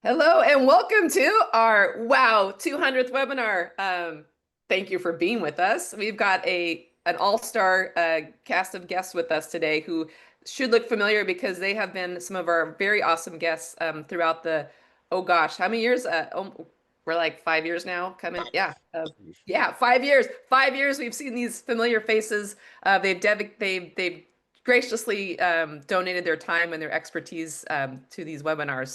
Hello and welcome to our 200th webinar. Thank you for being with us. We've got an all-star cast of guests with us today who should look familiar because they have been some of our very awesome guests throughout oh gosh, how many years? We're like 5 years now coming. Yeah, 5 years. 5 years we've seen these familiar faces. They've graciously donated their time and their expertise to these webinars.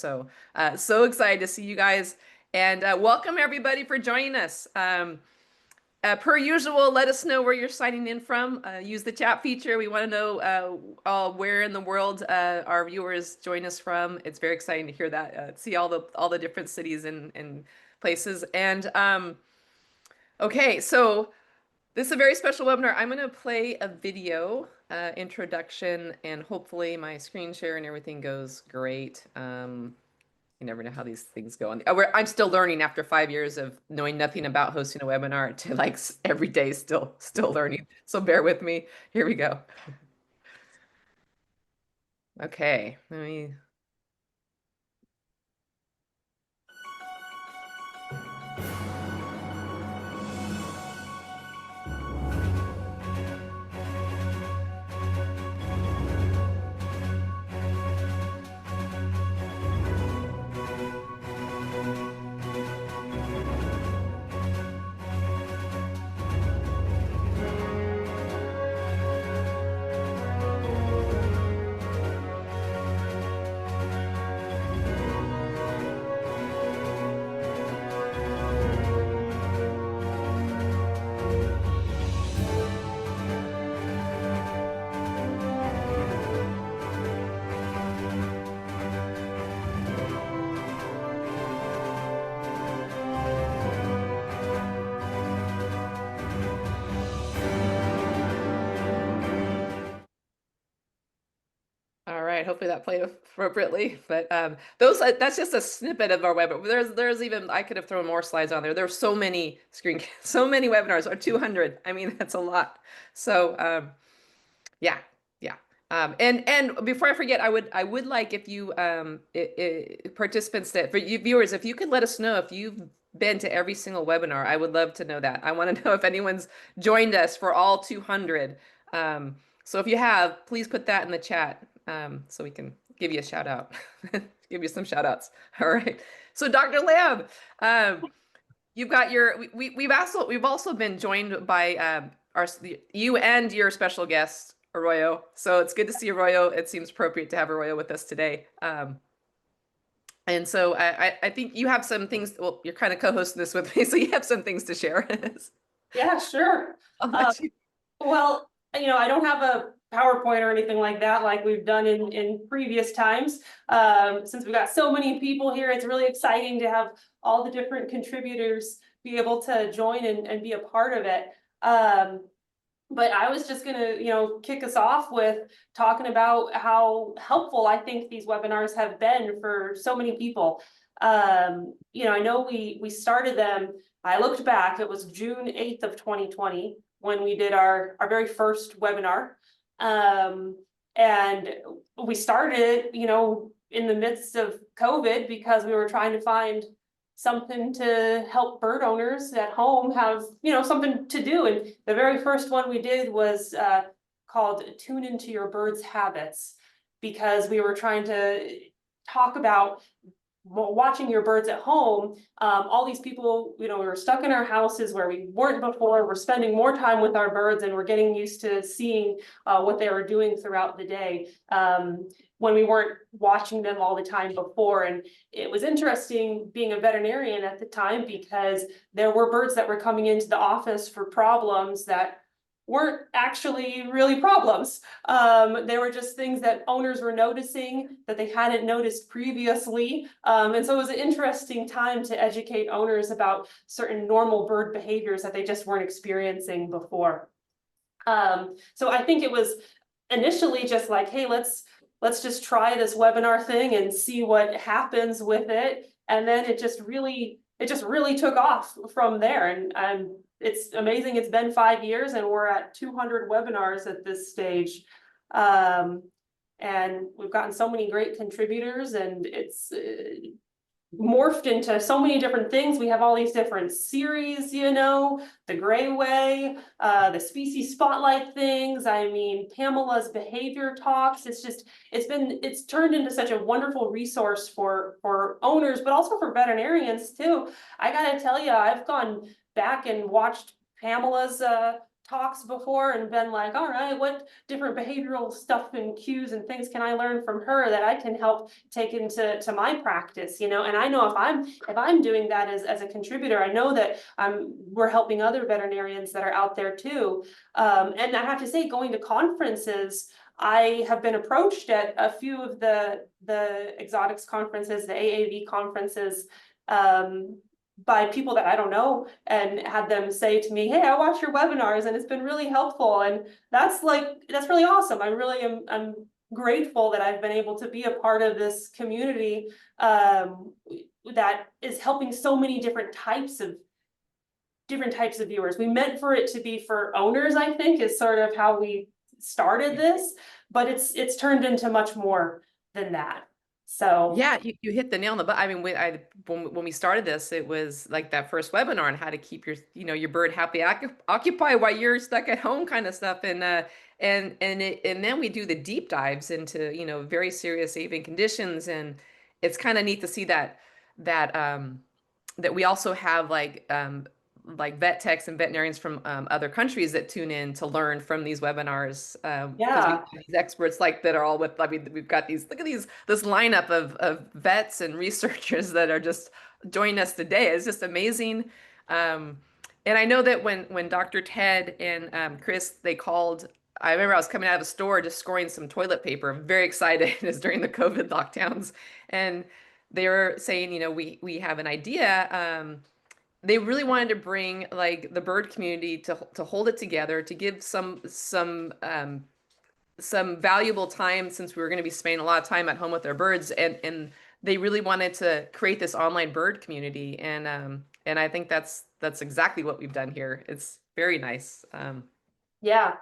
So excited to see you guys and welcome everybody for joining us. Per usual, let us know where you're signing in from. Use the chat feature. We want to know where in the world our viewers join us from. It's very exciting to hear that, see all the different cities and places. And okay, so this is a very special webinar. I'm going to play a video introduction, and hopefully my screen share and everything goes great. You never know how these things go on. I'm still learning after 5 years of knowing nothing about hosting a webinar to like every day still learning. So bear with me. Here we go. Okay, let me. All right, hopefully that played appropriately. But that's just a snippet of our webinar. There's even I could have thrown more slides on there. There's so many so many webinars, or 200. I mean, that's a lot. So yeah, yeah. And before I forget, I would like if you participants that for you viewers, if you could let us know if you've been to every single webinar. I would love to know that. I want to know if anyone's joined us for all 200. So if you have, please put that in the chat so we can give you a shout out, give you some shout outs. All right. So Dr. Lamb, you've got we've also been joined by you and your special guest Arroyo. So it's good to see Arroyo. It seems appropriate to have Arroyo with us today. And so I think you have some things. Well, you're kind of co-hosting this with me, so you have some things to share. Yeah, sure. Well, I don't have a PowerPoint or anything like that, like we've done in previous times. Since we've got so many people here, it's really exciting to have all the different contributors be able to join and be a part of it. But I was just gonna, kick us off with talking about how helpful I think these webinars have been for so many people. I know we started them. I looked back, it was June 8th of 2020 when we did our very first webinar. And we started, in the midst of COVID because we were trying to find something to help bird owners at home have, something to do. And the very first one we did was called Tune Into Your Bird's Habits, because we were trying to talk about watching your birds at home. All these people, we were stuck in our houses where we weren't before. We're spending more time with our birds and we're getting used to seeing what they were doing throughout the day when we weren't watching them all the time before. And it was interesting being a veterinarian at the time because there were birds that were coming into the office for problems that weren't actually really problems. They were just things that owners were noticing that they hadn't noticed previously. And so it was an interesting time to educate owners about certain normal bird behaviors that they just weren't experiencing before. So I think it was initially just like, hey, let's just try this webinar thing and see what happens with it. And then it just really took off from there. And it's amazing. It's been 5 years and we're at 200 webinars at this stage. And we've gotten so many great contributors, and it's morphed into so many different things. We have all these different series, you know, the Gray Way, the species spotlight things. I mean, Pamela's behavior talks. It's turned into such a wonderful resource for owners, but also for veterinarians too. I gotta tell you, I've gone back and watched Pamela's talks before and been like, all right, what different behavioral stuff and cues and things can I learn from her that I can help take into my practice, you know? And I know if I'm doing that as a contributor, I know that we're helping other veterinarians that are out there too. And I have to say, going to conferences, I have been approached at a few of the exotics conferences, the AAV conferences, by people that I don't know, and had them say to me, hey, I watch your webinars and it's been really helpful. And that's really awesome. I'm grateful that I've been able to be a part of this community that is helping so many different types of viewers. We meant for it to be for owners, I think, is sort of how we started this, but it's turned into much more than that. So Yeah, you hit the nail on the button. I mean, when we started this, it was like that first webinar on how to keep your bird happy occupied while you're stuck at home kind of stuff. And then we do the deep dives into, very serious avian conditions. And it's kind of neat to see that that we also have like vet techs and veterinarians from other countries that tune in to learn from these webinars, because we yeah. have these experts like that are all with, I mean, we've got look at this lineup of vets and researchers that are just joining us today. It's just amazing. Um, and I know that when Dr. Ted and Chris, they called, I remember I was coming out of a store just scoring some toilet paper. I'm very excited. It's during the COVID lockdowns. And they were saying, we have an idea. They really wanted to bring like the bird community to hold it together, to give some valuable time, since we were going to be spending a lot of time at home with our birds, and they really wanted to create this online bird community, and I think that's exactly what we've done here. It's very nice. Yeah.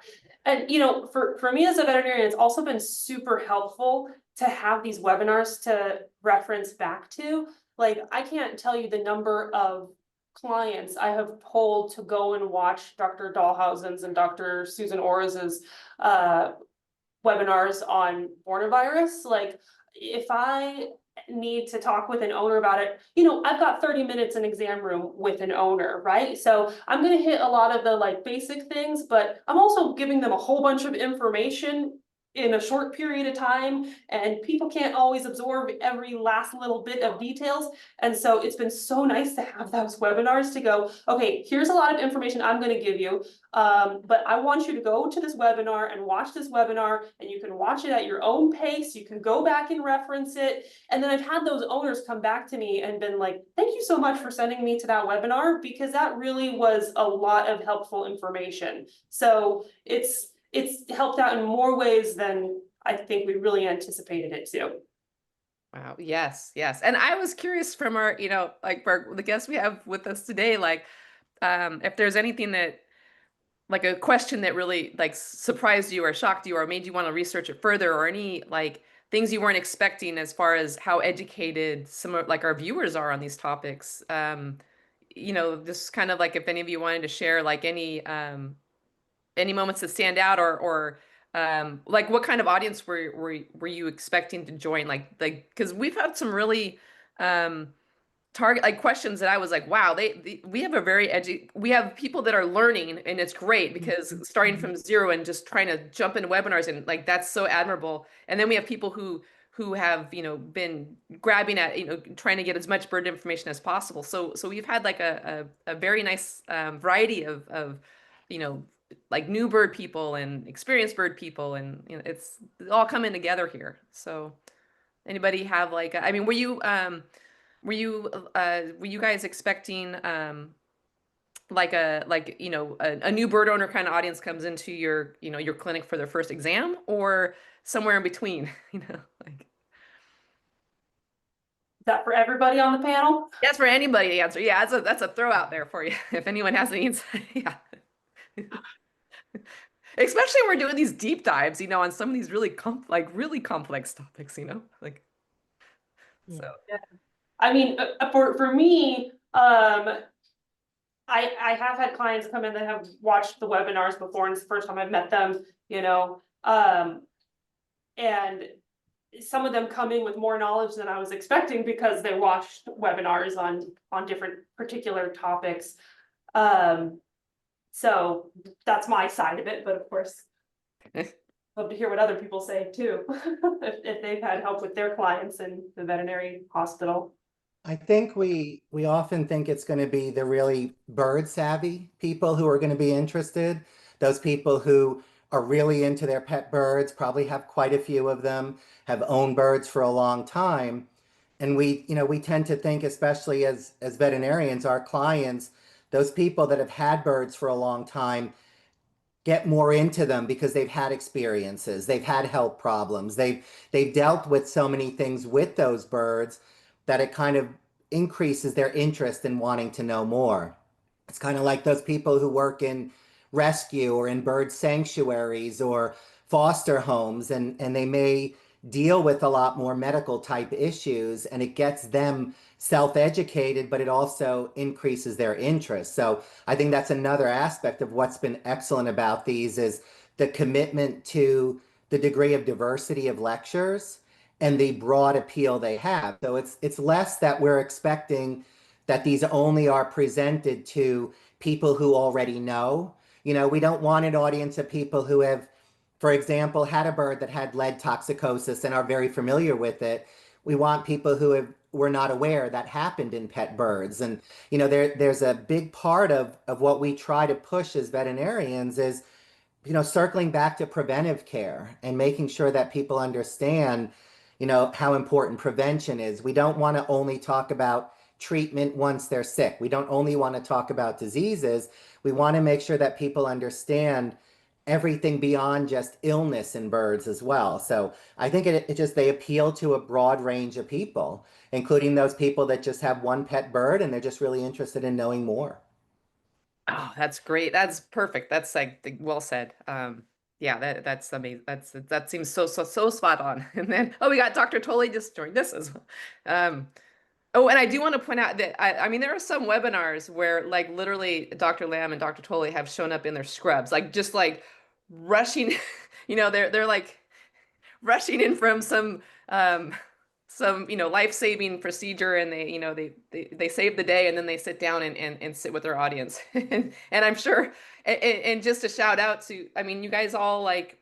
And for me as a veterinarian, it's also been super helpful to have these webinars to reference back to. Like, I can't tell you the number of clients I have told to go and watch Dr. Dahlhausen's and Dr. Susan Orris's webinars on coronavirus. Like, if I need to talk with an owner about it, I've got 30 minutes in exam room with an owner, right? So I'm going to hit a lot of the like basic things, but I'm also giving them a whole bunch of information in a short period of time, and people can't always absorb every last little bit of details. And so it's been so nice to have those webinars to go, okay, here's a lot of information I'm going to give you. But I want you to go to this webinar and watch this webinar, and you can watch it at your own pace. You can go back and reference it. And then I've had those owners come back to me and been like, thank you so much for sending me to that webinar, because that really was a lot of helpful information. So it's helped out in more ways than I think we really anticipated it to. Wow. Yes. Yes. And I was curious from our, like for the guests we have with us today, like, if there's anything that, like a question that really like surprised you or shocked you or made you want to research it further, or any like things you weren't expecting as far as how educated some of like our viewers are on these topics. Just kind of like if any of you wanted to share like any moments that stand out, or like what kind of audience were you expecting to join, like because we've had some really target like questions that I was like, wow, we have a we have people that are learning, and it's great because starting from zero and just trying to jump into webinars, and like that's so admirable. And then we have people who have been grabbing at trying to get as much bird information as possible. So we've had like a very nice variety of you know like new bird people and experienced bird people, and it's all coming together here. So anybody have like I mean, were you guys expecting like a new bird owner kind of audience comes into your clinic for their first exam, or somewhere in between? Like Is that for everybody on the panel? that's for anybody to answer. Yeah, that's a throw out there for you if anyone has any insight. Yeah. Especially when we're doing these deep dives, on some of these really really complex topics, like Yeah. so. Yeah. I mean, for me, I have had clients come in that have watched the webinars before, and it's the first time I've met them, and some of them come in with more knowledge than I was expecting because they watched webinars on different particular topics. So that's my side of it, but of course, love to hear what other people say too, if they've had help with their clients in the veterinary hospital. I think we often think it's going to be the really bird savvy people who are going to be interested. Those people who are really into their pet birds, probably have quite a few of them, have owned birds for a long time. And we tend to think, especially as veterinarians, our clients, those people that have had birds for a long time get more into them because they've had experiences, they've had health problems, they've dealt with so many things with those birds that it kind of increases their interest in wanting to know more. It's kind of like those people who work in rescue or in bird sanctuaries or foster homes, and they may deal with a lot more medical type issues, and it gets them self-educated, but it also increases their interest. So I think that's another aspect of what's been excellent about these is the commitment to the degree of diversity of lectures and the broad appeal they have. So it's less that we're expecting that these only are presented to people who already know. We don't want an audience of people who have, for example, had a bird that had lead toxicosis and are very familiar with it. We want people who were not aware that happened in pet birds. And there's a big part of what we try to push as veterinarians is circling back to preventive care and making sure that people understand how important prevention is. We don't want to only talk about treatment once they're sick. We don't only want to talk about diseases. We want to make sure that people understand everything beyond just illness in birds as well. So I think they appeal to a broad range of people, including those people that just have one pet bird and they're just really interested in knowing more. Oh, that's great. That's perfect. That's like well said. Yeah, that's amazing. That seems so spot on. And then we got Dr. Tolley just joined us as well. Oh, and I do want to point out that I mean there are some webinars where like literally Dr. Lamb and Dr. Tolley have shown up in their scrubs, like just like rushing, they're like rushing in from some life-saving procedure, and they save the day, and then they sit down and sit with their audience. And I'm sure, and just a shout out to, I mean, you guys all like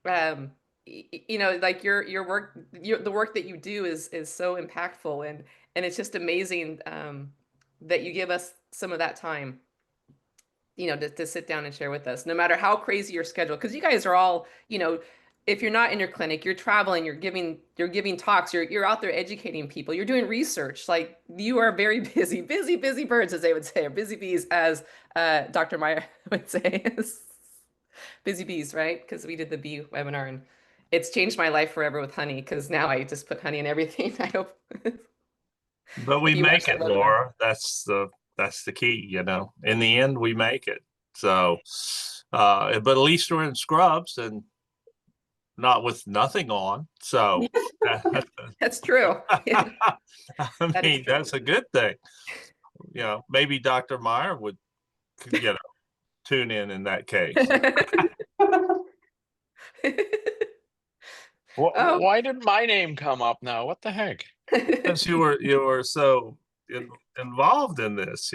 like your work, the work that you do is so impactful, and it's just amazing that you give us some of that time, to sit down and share with us, no matter how crazy your schedule, because you guys are all, if you're not in your clinic, you're traveling, you're giving talks, you're out there educating people, you're doing research. Like you are very busy birds, as they would say, or busy bees, as Dr. Meyer would say. Busy bees, right? Because we did the bee webinar, and it's changed my life forever with honey, because now I just put honey in everything. I hope. But If we you watch make that it, webinar. Laura. That's the key, In the end, we make it. So but at least we're in scrubs and not with nothing on. So That's true. Yeah, I that is mean, true. that's a good thing. Maybe Dr. Meyer would, tune in that case. Oh. Why did my name come up now? What the heck? Because you were so involved in this,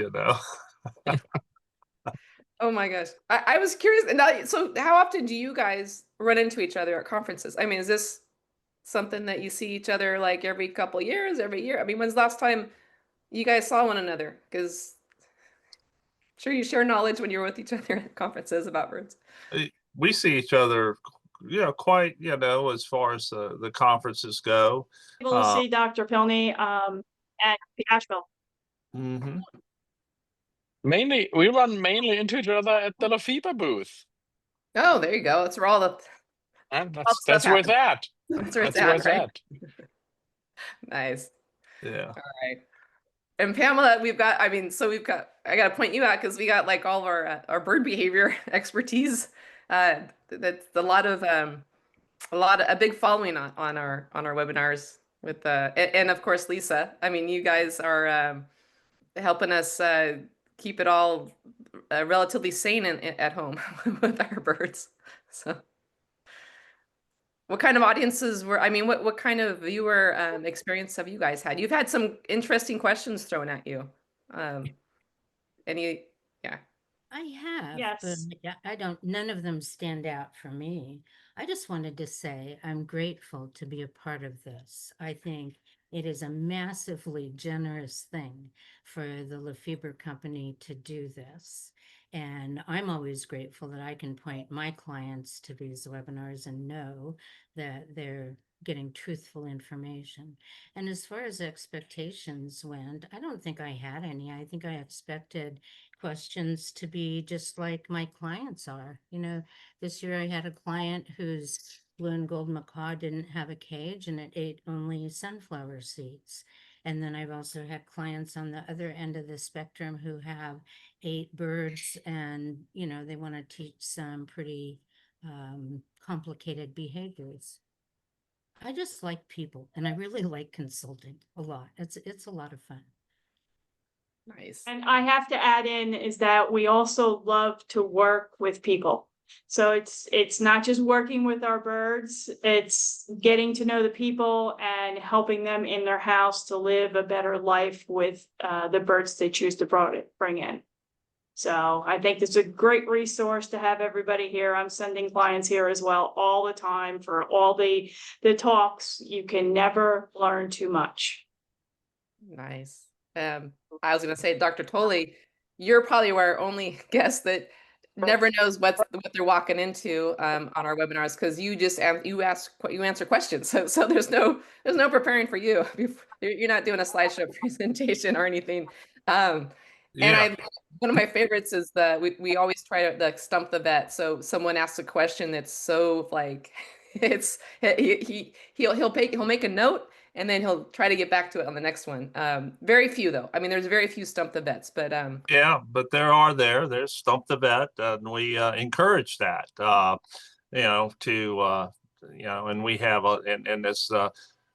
Oh my gosh. I was curious. And now, so how often do you guys run into each other at conferences? I mean, is this something that you see each other like every couple years, every year? I mean, when's the last time you guys saw one another? Because sure you share knowledge when you're with each other at conferences about birds. We see each other, quite, as far as the conferences go. Able to see Dr. Pilney at the Asheville. Mm-hmm. We run mainly into each other at the Lafeber booth. Oh, there you go. That's where all the And stuff that's where it's at. That's where it's That's where at, it's right? at. Nice. Yeah. All right. And Pamela, I got to point you out because we got like all of our bird behavior expertise. That's a big following on our webinars. with and of course Lisa. I mean, you guys are helping us keep it all relatively sane at home with our birds. So, what kind of audiences were? I mean, what kind of viewer experience have you guys had? You've had some interesting questions thrown at you. Any? Yeah. I have, Yes. but I don't, none of them stand out for me. I just wanted to say I'm grateful to be a part of this. I think it is a massively generous thing for the Lafeber company to do this. And I'm always grateful that I can point my clients to these webinars and know that they're getting truthful information. And as far as expectations went, I don't think I had any. I think I expected questions to be just like my clients are. You know, this year I had a client whose blue and gold macaw didn't have a cage and it ate only sunflower seeds. And then I've also had clients on the other end of the spectrum who have 8 birds and, you know, they want to teach some pretty complicated behaviors. I just like people and I really like consulting a lot. It's a lot of fun. Nice. And I have to add in is that we also love to work with people. So it's not just working with our birds, it's getting to know the people and helping them in their house to live a better life with the birds they choose to bring in. So I think it's a great resource to have everybody here. I'm sending clients here as well all the time for all the talks. You can never learn too much. Nice. I was going to say, Dr. Tolley, you're probably our only guest that never knows what they're walking into on our webinars, because you just you answer questions. So there's no preparing for you. You're not doing a slideshow presentation or anything. And one of my favorites is we always try to stump the vet. So someone asks a question that's so like he'll make a note and then he'll try to get back to it on the next one. Very few though. I mean, there's very few stump the vets, but yeah, but there's Stump the Vet, and we encourage that. You know, to you know, and we have and as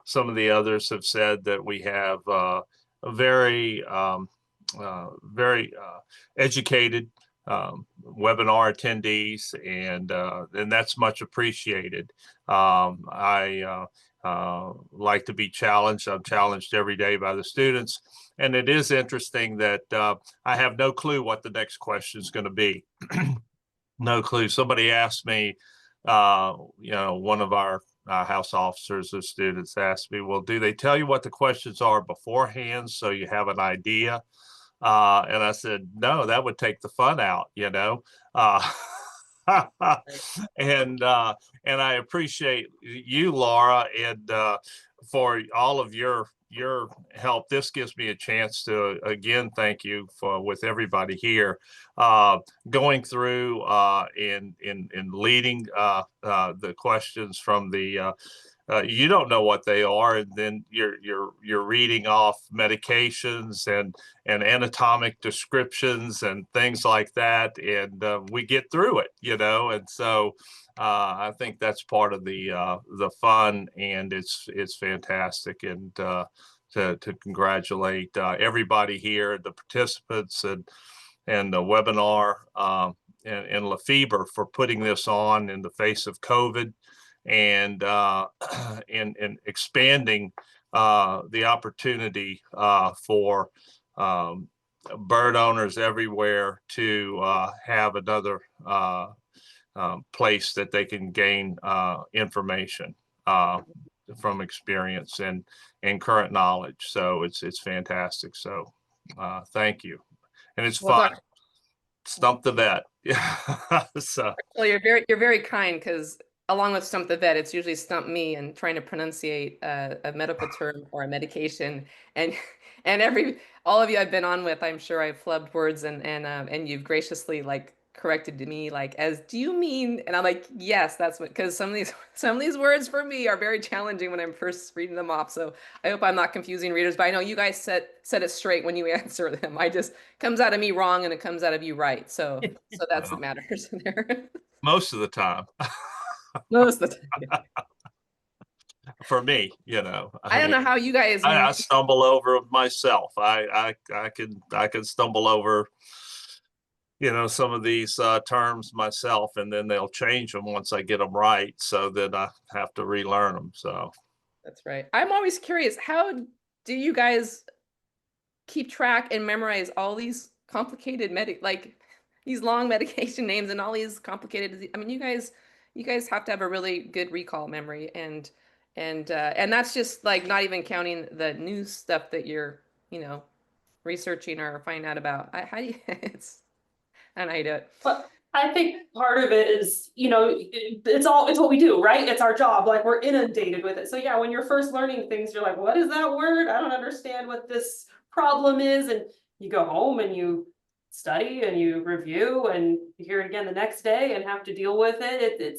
some of the others have said, that we have a very very educated webinar attendees, and that's much appreciated. I like to be challenged. I'm challenged every day by the students, and it is interesting that I have no clue what the next question is going to be. No clue. Somebody asked me, you know, one of our house officers or students asked me, well, do they tell you what the questions are beforehand so you have an idea? And I said, no, that would take the fun out, you know. And I appreciate you, Laura, and for all of your help. This gives me a chance to again thank you with everybody here, going through and leading the questions from the you don't know what they are, and then you're reading off medications and anatomic descriptions and things like that, and we get through it, you know. And so I think that's part of the fun, and it's fantastic. And to congratulate everybody here, the participants and the webinar and Lafeber for putting this on in the face of COVID, and expanding the opportunity for bird owners everywhere to have another place that they can gain information from experience and current knowledge. So it's fantastic. So thank you, and it's fun. Stump the Vet. Yeah. So well, you're very kind, because along with Stump the Vet, it's usually Stump Me and trying to pronunciate a medical term or a medication. And all of you I've been on with, I'm sure I've flubbed words, and you've graciously like corrected to me, like, as do you mean? And I'm like, yes, that's what, because some of these words for me are very challenging when I'm first reading them off. So I hope I'm not confusing readers, but I know you guys set it straight when you answer them. I just comes out of me wrong and it comes out of you right. So that's what matters there. most of the time. Most of the time. for me, you know. I don't know how you guys. I stumble over myself. I can stumble over, you know, some of these terms myself, and then they'll change them once I get them right. So then I have to relearn them. So That's right. I'm always curious, how do you guys keep track and memorize all these complicated like these long medication names and all these complicated, I mean, you guys have to have a really good recall memory, and that's just like not even counting the new stuff that you're, you know, researching or finding out about. How do you, I don't know how you do it. But I think part of it is, you know, it's what we do, right? It's our job, like we're inundated with it. So yeah, when you're first learning things, you're like, what is that word? I don't understand what this problem is. And you go home and you study and you review and you hear it again the next day and have to deal with it.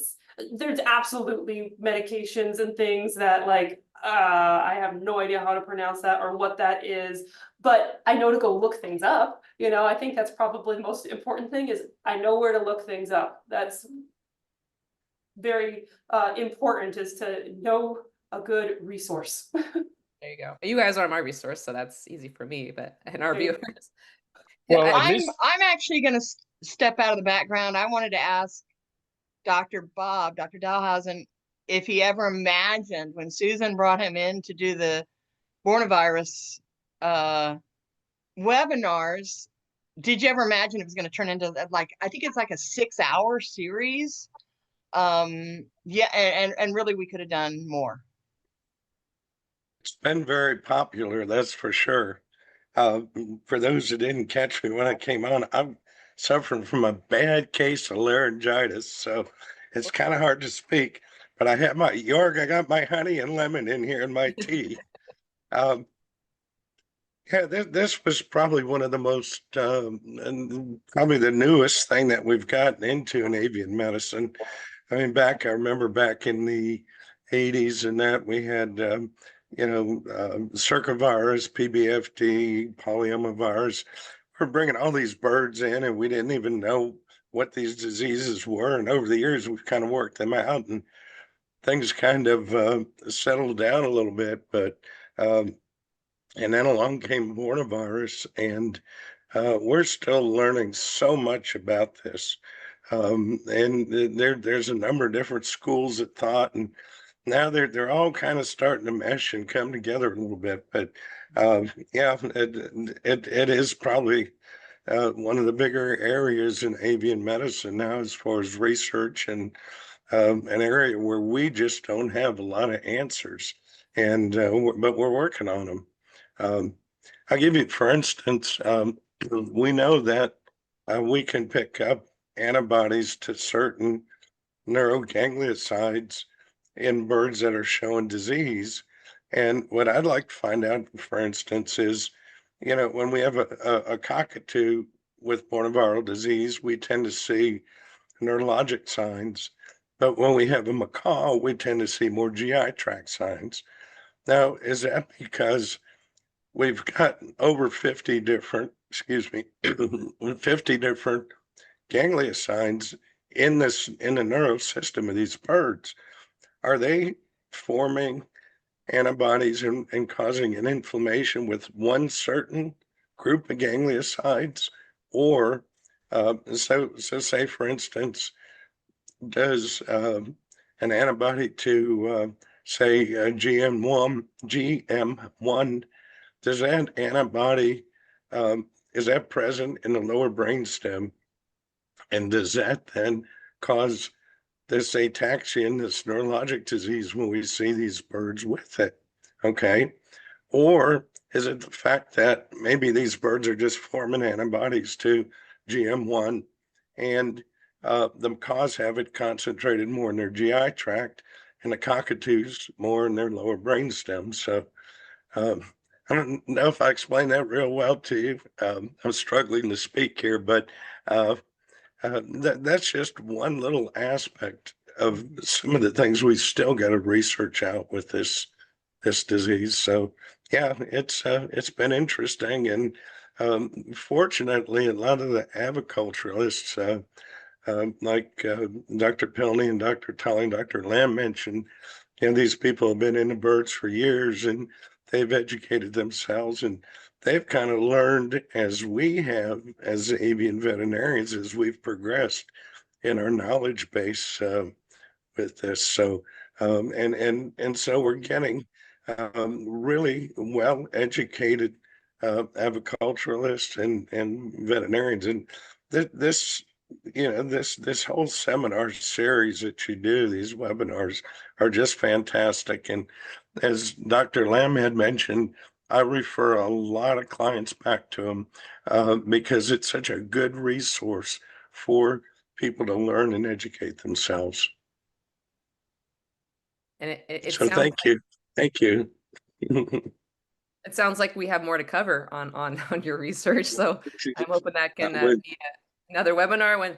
There's absolutely medications and things that like, I have no idea how to pronounce that or what that is, but I know to go look things up. You know, I think that's probably the most important thing is I know where to look things up. That's very important, is to know a good resource. There you go. You guys are my resource, so that's easy for me, but and our There you viewers. Well, Yeah, at least I'm actually going to step out of the background. I wanted to ask Dr. Dahlhausen, if he ever imagined when Susan brought him in to do the coronavirus webinars, did you ever imagine it was going to turn into like, I think it's like a 6-hour series? Yeah, and really we could have done more. It's been very popular, that's for sure. For those that didn't catch me when I came on, I'm suffering from a bad case of laryngitis, so it's kind of hard to speak. But I have my York, I got my honey and lemon in here in my tea. Yeah, this was probably one of the most, and probably the newest thing that we've gotten into in avian medicine. I mean, I remember back in the 80s and that we had, you know, circovirus, PBFD, polyomavirus. We're bringing all these birds in and we didn't even know what these diseases were. And over the years, we've kind of worked them out and things kind of settled down a little bit. But and then along came coronavirus, and we're still learning so much about this. And there's a number of different schools of thought, and now they're all kind of starting to mesh and come together a little bit. But yeah, it is probably one of the bigger areas in avian medicine now as far as research, and an area where we just don't have a lot of answers, and but we're working on them. I'll give you, for instance, we know that we can pick up antibodies to certain neurogangliosides in birds that are showing disease. And what I'd like to find out, for instance, is, you know, when we have a cockatoo with coronavirus disease, we tend to see neurologic signs. But when we have a macaw, we tend to see more GI tract signs. Now, is that because we've got over 50 different, 50 different gangliosides in the neurosystem of these birds? Are they forming antibodies and causing an inflammation with one certain group of gangliosides? Or so say, for instance, does an antibody to say GM1, does that antibody, is that present in the lower brainstem? And does that then cause this ataxia and this neurologic disease when we see these birds with it? Okay. Or is it the fact that maybe these birds are just forming antibodies to GM1 and the macaws have it concentrated more in their GI tract and the cockatoos more in their lower brainstem? So I don't know if I explained that real well to you. I'm struggling to speak here, but that's just one little aspect of some of the things we still got to research out with this disease. So yeah, it's been interesting, and fortunately, a lot of the aviculturalists, like Dr. Pilney and Dr. Tully and Dr. Lamb mentioned, And these people have been into birds for years, and they've educated themselves, and they've kind of learned as we have as avian veterinarians as we've progressed in our knowledge base with this. So and so we're getting really well educated aviculturalists and veterinarians, and this this whole seminar series that you do, these webinars are just fantastic. And as Dr. Lamb had mentioned, I refer a lot of clients back to them because it's such a good resource for people to learn and educate themselves. And it So sounds thank you. Thank you. it sounds like we have more to cover on your research. So I'm hoping that can be another webinar when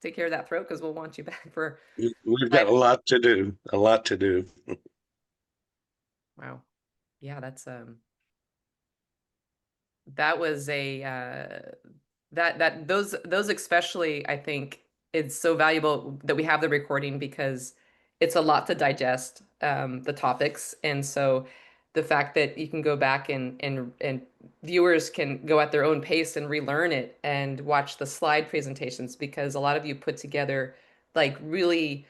take care of that throat, because we'll want you back for. We've got a lot to do. A lot to do. Wow. Yeah, that's that was a those especially, I think it's so valuable that we have the recording, because it's a lot to digest, the topics. And so the fact that you can go back and viewers can go at their own pace and relearn it and watch the slide presentations, because a lot of you put together like really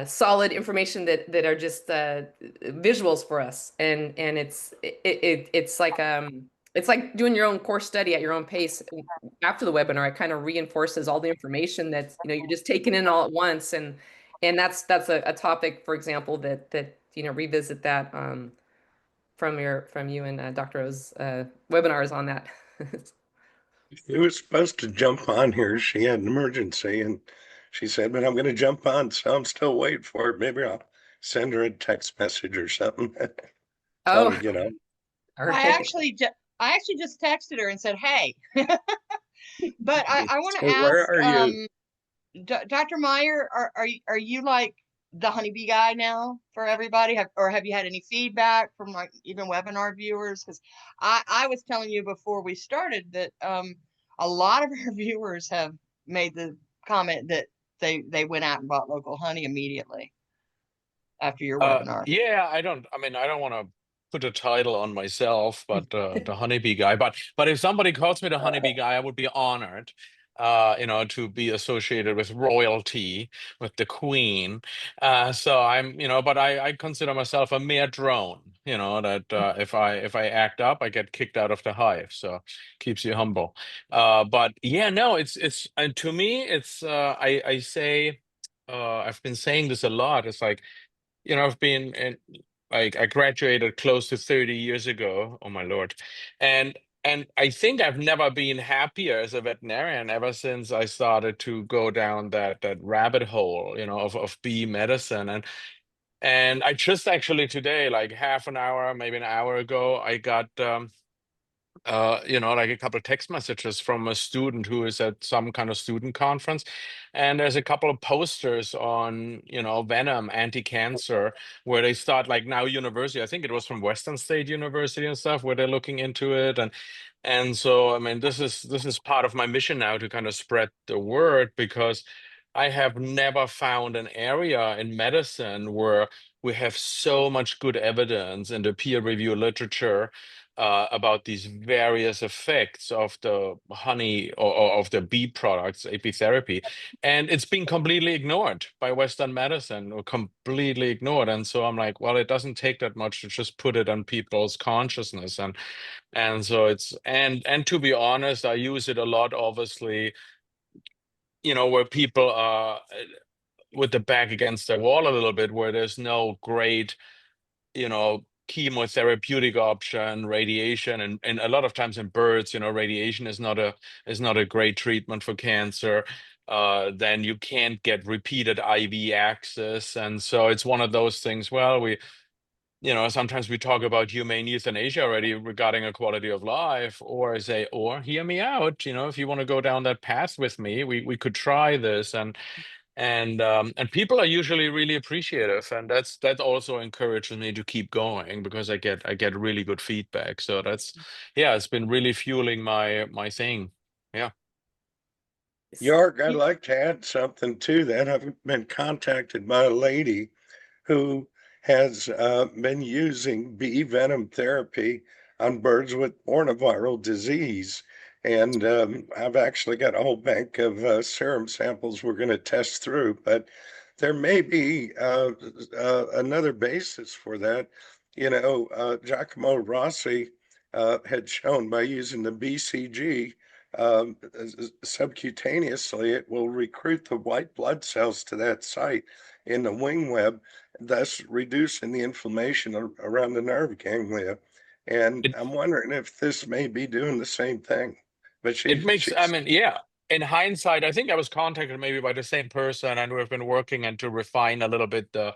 solid information that are just visuals for us, and it's like doing your own course study at your own pace. After the webinar, it kind of reinforces all the information that you're just taking in all at once, and that's a topic, for example, that revisit that from you and Dr. O's webinars on that. She was supposed to jump on here. She had an emergency, and she said, but I'm going to jump on, so I'm still waiting for it. Maybe I'll send her a text message or something. Tell her to get on. All I right. actually just texted her and said, hey. But I want to So where ask, are you? Dr. Meyer, are you like the honeybee guy now for everybody? Have you had any feedback from like even webinar viewers? Because I was telling you before we started that a lot of our viewers have made the comment that they went out and bought local honey immediately after your webinar. Yeah, I don't want to put a title on myself, but the honeybee guy. But if somebody calls me the honeybee guy, I would be honored, to be associated with royalty, with the queen. So I'm, but I consider myself a mere drone. That if I act up, I get kicked out of the hive. So keeps you humble. But yeah, no, it's and to me, it's I say, I've been saying this a lot. It's like, I've been in, I graduated close to 30 years ago. Oh my Lord. And I think I've never been happier as a veterinarian ever since I started to go down that rabbit hole, of bee medicine. And I just actually today, like half an hour, maybe an hour ago, I got like a couple of text messages from a student who is at some kind of student conference. And there's a couple of posters on, venom, anti-cancer, where they start like now university. I think it was from Western State University and stuff, where they're looking into it. And so, I mean, this is part of my mission now to kind of spread the word, because I have never found an area in medicine where we have so much good evidence in the peer review literature about these various effects of the honey or of the bee products, apitherapy. And it's been completely ignored by Western medicine, or completely ignored. And so I'm like, well, it doesn't take that much to just put it on people's consciousness. And so it's, and to be honest, I use it a lot, obviously, where people are with the back against the wall a little bit, where there's no great, chemotherapeutic option, radiation, and a lot of times in birds, radiation is not a great treatment for cancer. Then you can't get repeated IV access, and so it's one of those things. Well, sometimes we talk about humane euthanasia already regarding a quality of life, or say, or hear me out. If you want to go down that path with me, we could try this, and people are usually really appreciative, and that also encourages me to keep going, because I get really good feedback. So it's been really fueling my thing. Yeah. York, I'd like to add something to that. I've been contacted by a lady who has been using bee venom therapy on birds with ornithoviral disease. And I've actually got a whole bank of serum samples we're going to test through, but there may be another basis for that. Giacomo Rossi had shown by using the BCG subcutaneously, it will recruit the white blood cells to that site in the wing web, thus reducing the inflammation around the nerve ganglia. And I'm wondering if this may be doing the same thing. But I mean, yeah. In hindsight, I think I was contacted maybe by the same person, and we've been working and to refine a little bit the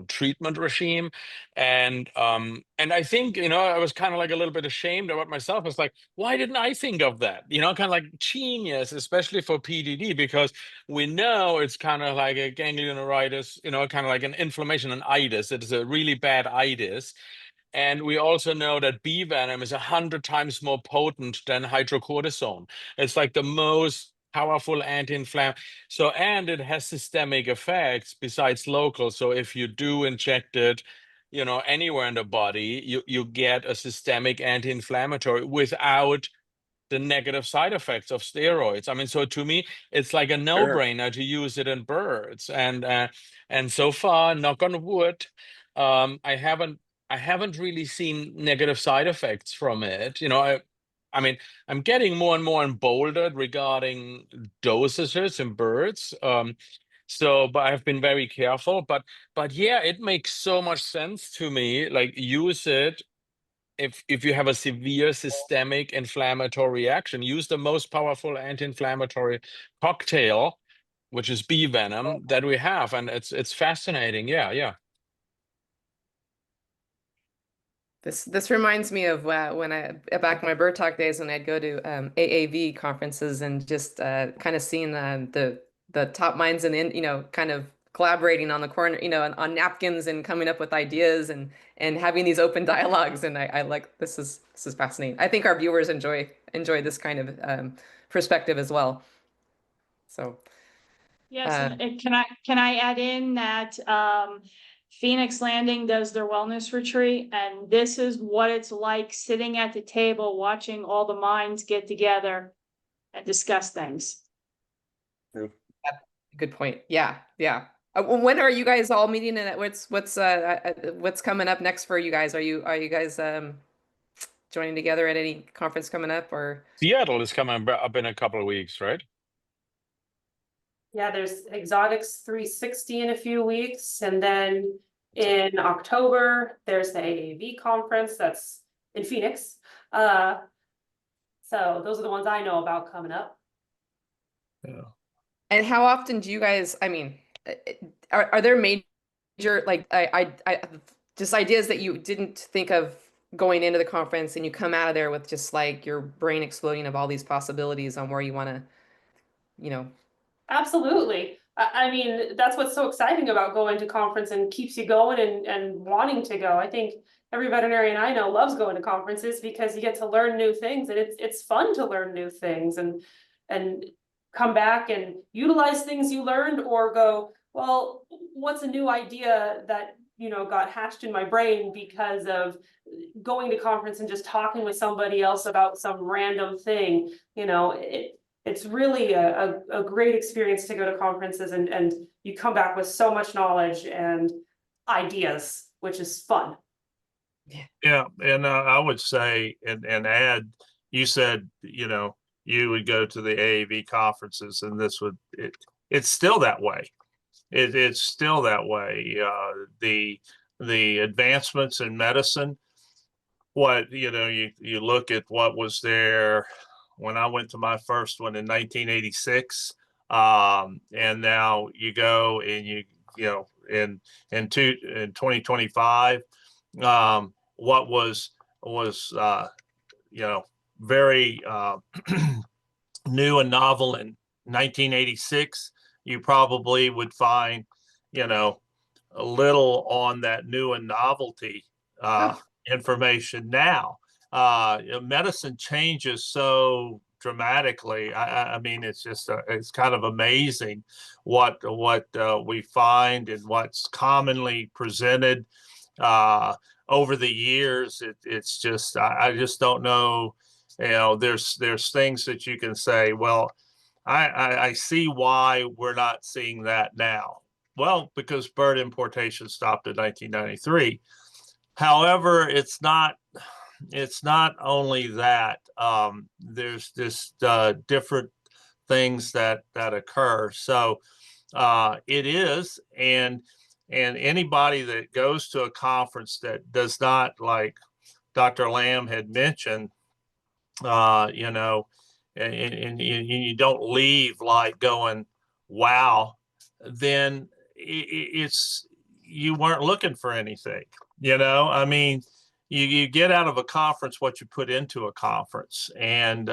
treatment regime, and I think I was kind of like a little bit ashamed about myself. It's like, why didn't I think of that? Kind of like genius, especially for PDD, because we know it's kind of like a ganglionaritis, kind of like an inflammation, an itis. It's a really bad itis. And we also know that bee venom is 100 times more potent than hydrocortisone. It's like the most powerful anti-inflammatory. So, and it has systemic effects besides local. So if you do inject it, anywhere in the body, you get a systemic anti-inflammatory without the negative side effects of steroids. I mean, so to me, it's like a no-brainer to use it in birds. And so far, knock on wood, I haven't really seen negative side effects from it. I mean, I'm getting more and more emboldened regarding dosages in birds. But I've been very careful. But yeah, it makes so much sense to me. Like, use it if you have a severe systemic inflammatory reaction. Use the most powerful anti-inflammatory cocktail, which is bee venom, that we have, and it's fascinating. Yeah. This reminds me of when back in my bird talk days, when I'd go to AAV conferences and just kind of seeing the top minds and kind of collaborating on the corner, on napkins and coming up with ideas and having these open dialogues. And I like this is fascinating. I think our viewers enjoy this kind of perspective as well. So yes, and can I add in that Phoenix Landing does their wellness retreat, and this is what it's like sitting at the table watching all the minds get together and discuss things. Good point. Yeah. When are you guys all meeting, and what's coming up next for you guys? Are you guys joining together at any conference coming up, or? Seattle is coming up in a couple of weeks, right? Yeah, there's Exotics 360 in a few weeks, and then in October there's the AAV conference that's in Phoenix. So those are the ones I know about coming up. Yeah. And how often do you guys, I mean, are there major, like, I just ideas that you didn't think of going into the conference, and you come out of there with just like your brain exploding of all these possibilities on where you want to, Absolutely. I mean, that's what's so exciting about going to conference and keeps you going and wanting to go. I think every veterinarian I know loves going to conferences because you get to learn new things, and it's fun to learn new things and come back and utilize things you learned, or go, well, what's a new idea that got hatched in my brain because of going to conference and just talking with somebody else about some random thing. It's really a great experience to go to conferences, and you come back with so much knowledge and ideas, which is fun. Yeah, and I would say and add, you said you would go to the AAV conferences, and it's still that way. It's still that way. The advancements in medicine. What you look at what was there when I went to my first one in 1986, and now you go and in 2025, what was very new and novel in 1986, you probably would find a little on that new and novelty information now. Medicine changes so dramatically. I mean, it's just it's kind of amazing what we find and what's commonly presented over the years. It's just I just don't know. You know, there's things that you can say, well, I see why we're not seeing that now. Well, because bird importation stopped in 1993. However, it's not only that. There's just different things that occur. So it is, and anybody that goes to a conference that does not, like Dr. Lamb had mentioned, you know, and you don't leave like going, wow, then it's you weren't looking for anything. You know, I mean, you get out of a conference what you put into a conference, and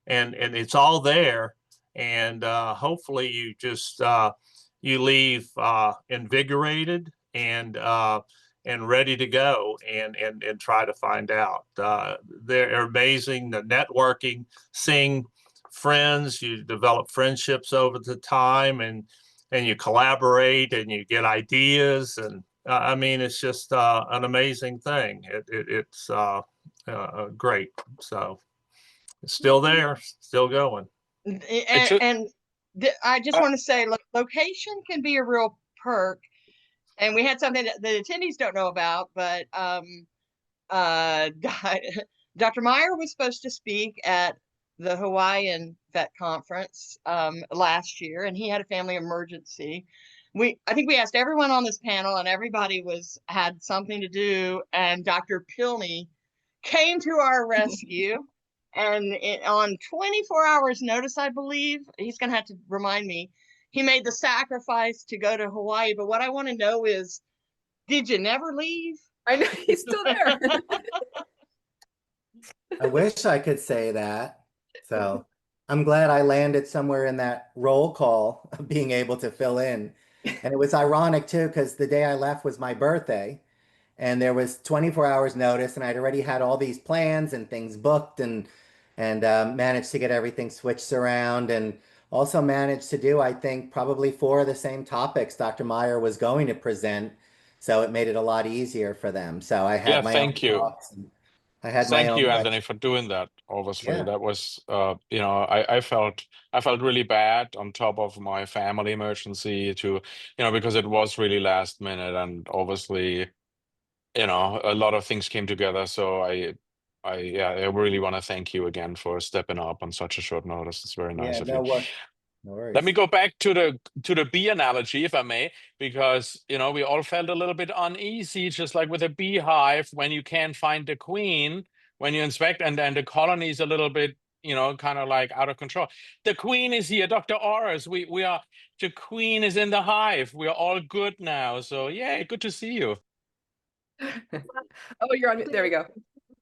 it's all there, and hopefully you just you leave invigorated and ready to go and try to find out. They're amazing. The networking, seeing friends, you develop friendships over the time, and you collaborate and you get ideas, and I mean, it's just an amazing thing. It's great. So it's still there, still going. And I just want to say, location can be a real perk. And we had something that the attendees don't know about, but Dr. Meyer was supposed to speak at the Hawaiian Vet Conference last year, and he had a family emergency. I think we asked everyone on this panel, and everybody had something to do, and Dr. Pilney came to our rescue. And on 24 hours notice, I believe, he's going to have to remind me, he made the sacrifice to go to Hawaii. But what I want to know is, did you never leave? I know he's still there. I wish I could say that. So I'm glad I landed somewhere in that roll call of being able to fill in. And it was ironic too, because the day I left was my birthday, and there was 24 hours notice, and I'd already had all these plans and things booked, and managed to get everything switched around, and also managed to do, I think, probably 4 of the same topics Dr. Meyer was going to present. So it made it a lot easier for them. So I had my own thank you. thoughts. I had my Thank own you, questions. Anthony, for doing that. Obviously, Yeah. that was, you know, I felt really bad on top of my family emergency to, you know, because it was really last minute, and obviously, you know, a lot of things came together. So I really want to thank you again for stepping up on such a short notice. It's very nice Yeah, of no you. worries. Let me go back to the bee analogy, if I may, because, you know, we all felt a little bit uneasy, just like with a beehive, when you can't find the queen, when you inspect, and then the colony is a little bit, you know, kind of like out of control. The queen is here, Dr. Oris. The queen is in the hive. We are all good now. So yeah, good to see you. Oh, you're on mute. There we go.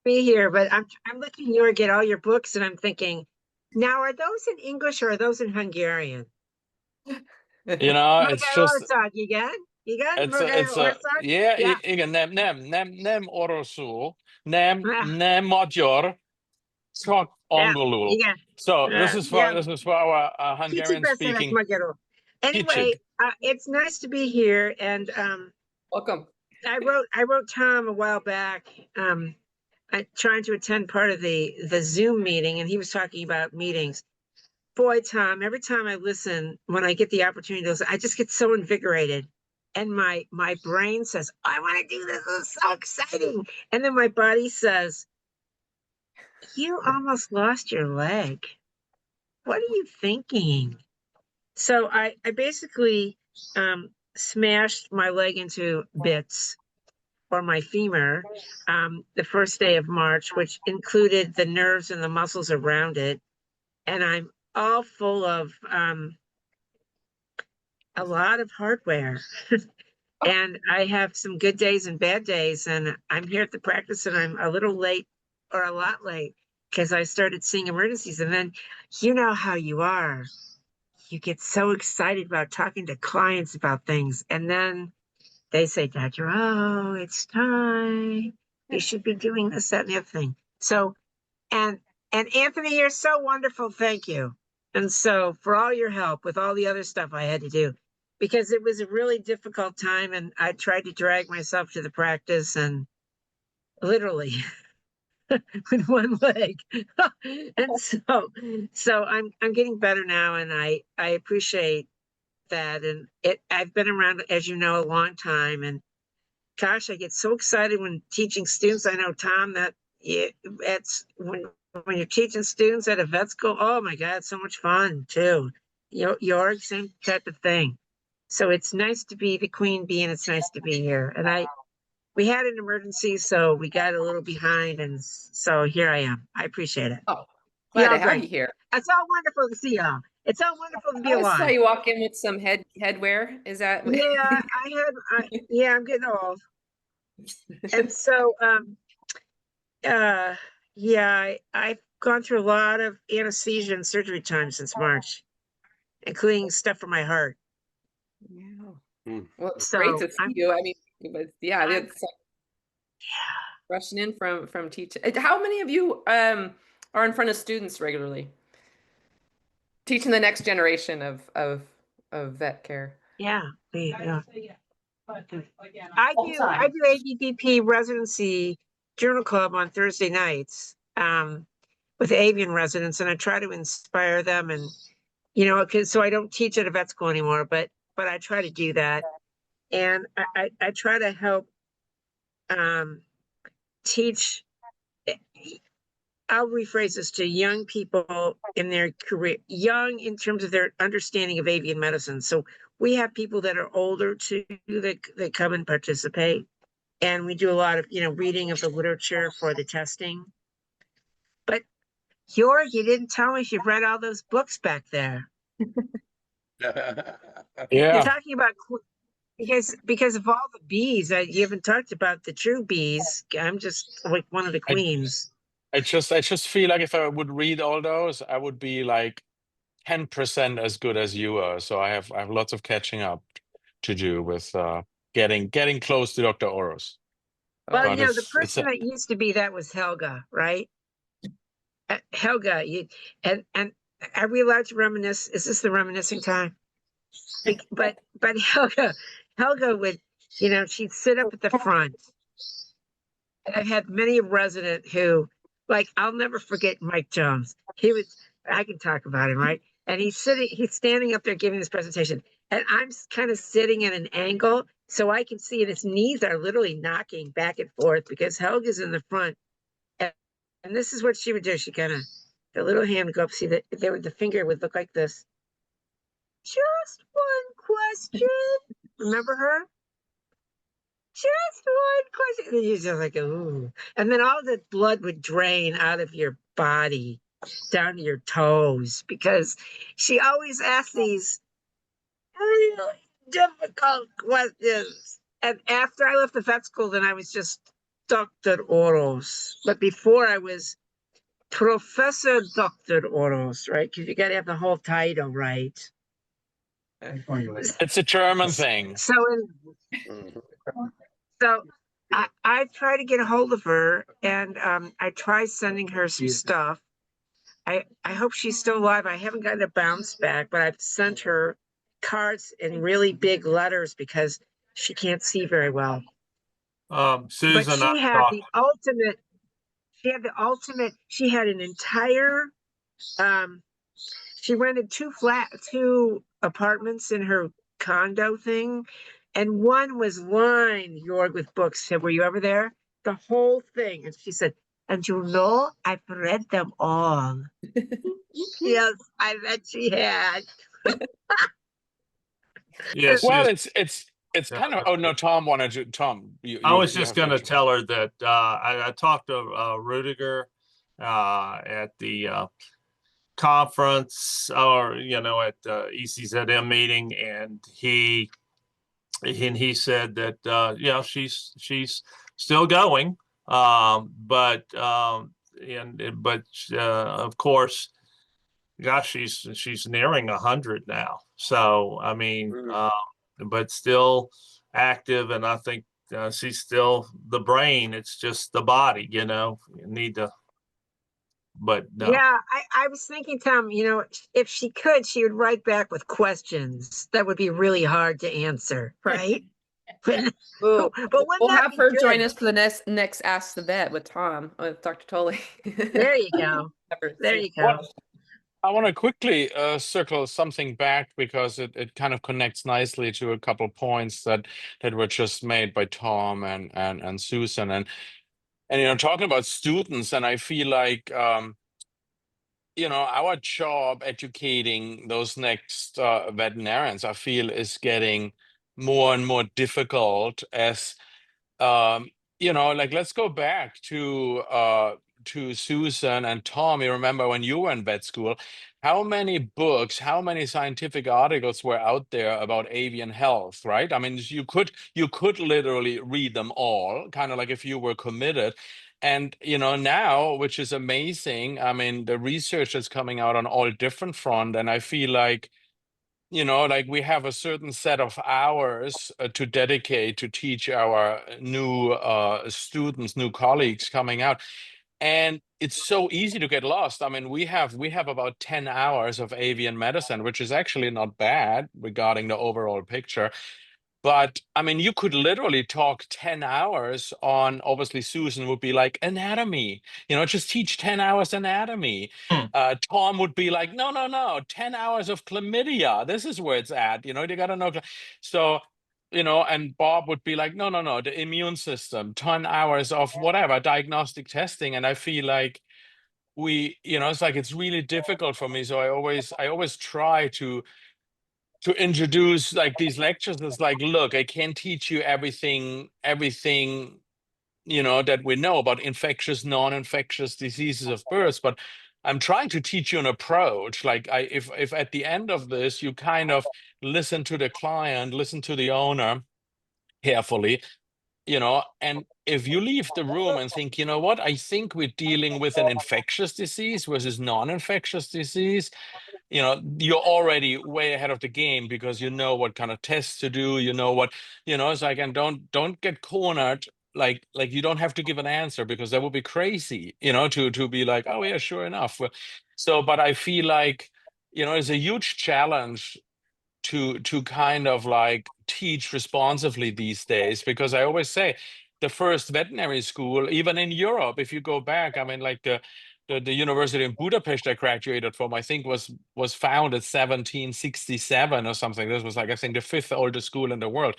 Be here, but I'm looking here to get all your books, and I'm thinking, now are those in English or are those in Hungarian? You know, it's just Igen? it's a yeah, igen, nem oroszul, nem magyar, csak angolul. Igen. So this is for our Hungarian speaking. Anyway, it's nice to be here, and Welcome. I wrote Tom a while back, trying to attend part of the Zoom meeting, and he was talking about meetings. Boy, Tom, every time I listen, when I get the opportunity to listen, I just get so invigorated. And my brain says, I want to do this. This is so exciting. And then my body says, you almost lost your leg. What are you thinking? So I basically smashed my leg into bits, or my femur, the first day of March, which included the nerves and the muscles around it. And I'm all full of a lot of hardware. And I have some good days and bad days. And I'm here at the practice, and I'm a little late, or a lot late, because I started seeing emergencies. And then, you know how you are. You get so excited about talking to clients about things. And then they say, Dr. Oh, it's time. You should be doing this, that, and the other thing. So, and And Anthony, you're so wonderful. Thank you. And so for all your help with all the other stuff I had to do, because it was a really difficult time and I tried to drag myself to the practice and literally with one leg. And so I'm getting better now and I appreciate that. And I've been around, as you know, a long time. And gosh, I get so excited when teaching students. I know, Tom, that it's when you're teaching students at a vet school, oh my God, it's so much fun too. You're same type of thing. So it's nice to be the queen bee and it's nice to be here. And we had an emergency, so we got a little behind. And so here I am. I appreciate it. Oh, glad to have great. you here. It's all wonderful to see y'all. It's all wonderful to be I saw alive. you walk in with some headwear. Is that? Yeah, I'm getting old. And so, yeah, I've gone through a lot of anesthesia and surgery time since March, including stuff for my heart. Yeah. Well, it's So great to see I'm- you. I mean, but yeah, it's rushing in from teaching. How many of you are in front of students regularly, teaching the next generation of vet care? Yeah. I Full do time. ABVP residency journal club on Thursday nights with Avian residents, and I try to inspire them. And so I don't teach at a vet school anymore, but I try to do that, and I try to help teach. I'll rephrase this to young people in their career, young in terms of their understanding of avian medicine. So we have people that are older too that come and participate. And we do a lot of, reading of the literature for the testing. But Georg, you didn't tell me if you've read all those books back there. You're Yeah. talking about because of all the bees, you haven't talked about the true bees. I'm just like one of the queens. I just feel like if I would read all those, I would be like 10% as good as you are. So I have lots of catching up to do with getting close to Dr. Oros. Well, But the person that used to be that was Helga, right? Helga, and are we allowed to reminisce? Is this the reminiscing time? But Helga would, she'd sit up at the front. And I've had many a resident who, like, I'll never forget Mike Jones. I can talk about him, right? And he's standing up there giving this presentation. And I'm kind of sitting at an angle so I can see, and his knees are literally knocking back and forth because Helga's in the front. And this is what she would do. She kind of, the little hand would go up, see that the finger would look like this. Just one question. Remember her? Just one question. And you're just like, ooh. And then all the blood would drain out of your body down to your toes because she always asked these really difficult questions. And after I left the vet school, then I was just Dr. Oros. But before I was Professor Dr. Oros, right? Because you got to have the whole title, right? it's a German thing. So I try to get a hold of her, and I try sending her some stuff. I hope she's still alive. I haven't gotten a bounce back, but I've sent her cards in really big letters because she can't see very well. Susan, but she had the ultimate. She had an entire. She rented two apartments in her condo thing, and one was lined, Jorg, with books. Were you ever there? The whole thing. And she said, and I've read them all. Yes, I bet she had. yes, Well, it's kind of. Oh no, Tom wanted to. Tom, I was just going to tell her that I talked to Rudiger at the conference or at ECZM meeting, and he said that she's still going, but of course, gosh, she's nearing 100 now. So I mean, but still active, and I think she's still the brain. It's just the body, you need to but no. Yeah, I was thinking, Tom, if she could, she would write back with questions that would be really hard to answer, right? But Ooh, wouldn't we'll that have be her good? join us for the next Ask the Vet with Tom, with Dr. Tolley. There you go. There you go. I want to quickly circle something back because it kind of connects nicely to a couple points that were just made by Tom and Susan and talking about students, and I feel like our job educating those next veterinarians, I feel, is getting more and more difficult as like, let's go back to Susan and Tom. You remember when you were in vet school, how many books, how many scientific articles were out there about avian health, right? I mean, you could literally read them all, kind of like if you were committed. And now, which is amazing, I mean, the research is coming out on all different front, and I feel like like we have a certain set of hours to dedicate to teach our new students, new colleagues coming out. And it's so easy to get lost. I mean, we have about 10 hours of avian medicine, which is actually not bad regarding the overall picture. But I mean, you could literally talk 10 hours on, obviously, Susan would be like, anatomy, just teach 10 hours anatomy. Tom would be like, no, 10 hours of chlamydia. This is where it's at. You got to know. So, and Bob would be like, no, the immune system, 10 hours of whatever, diagnostic testing. And I feel like it's like, it's really difficult for me. So I always try to introduce like these lectures. It's like, look, I can't teach you everything that we know about infectious, non-infectious diseases of birds, but I'm trying to teach you an approach. Like, if at the end of this you kind of listen to the client, listen to the owner carefully, and if you leave the room and think, what, I think we're dealing with an infectious disease versus non-infectious disease, you're already way ahead of the game because you know what kind of tests to do, what, it's like, and don't get cornered. Like you don't have to give an answer because that would be crazy, to be like, oh yeah, sure enough. So, but I feel like, it's a huge challenge to kind of like teach responsively these days, because I always say the first veterinary school, even in Europe, if you go back, I mean, like the university in Budapest I graduated from, I think was founded 1767 or something. This was like, I think, the fifth oldest school in the world.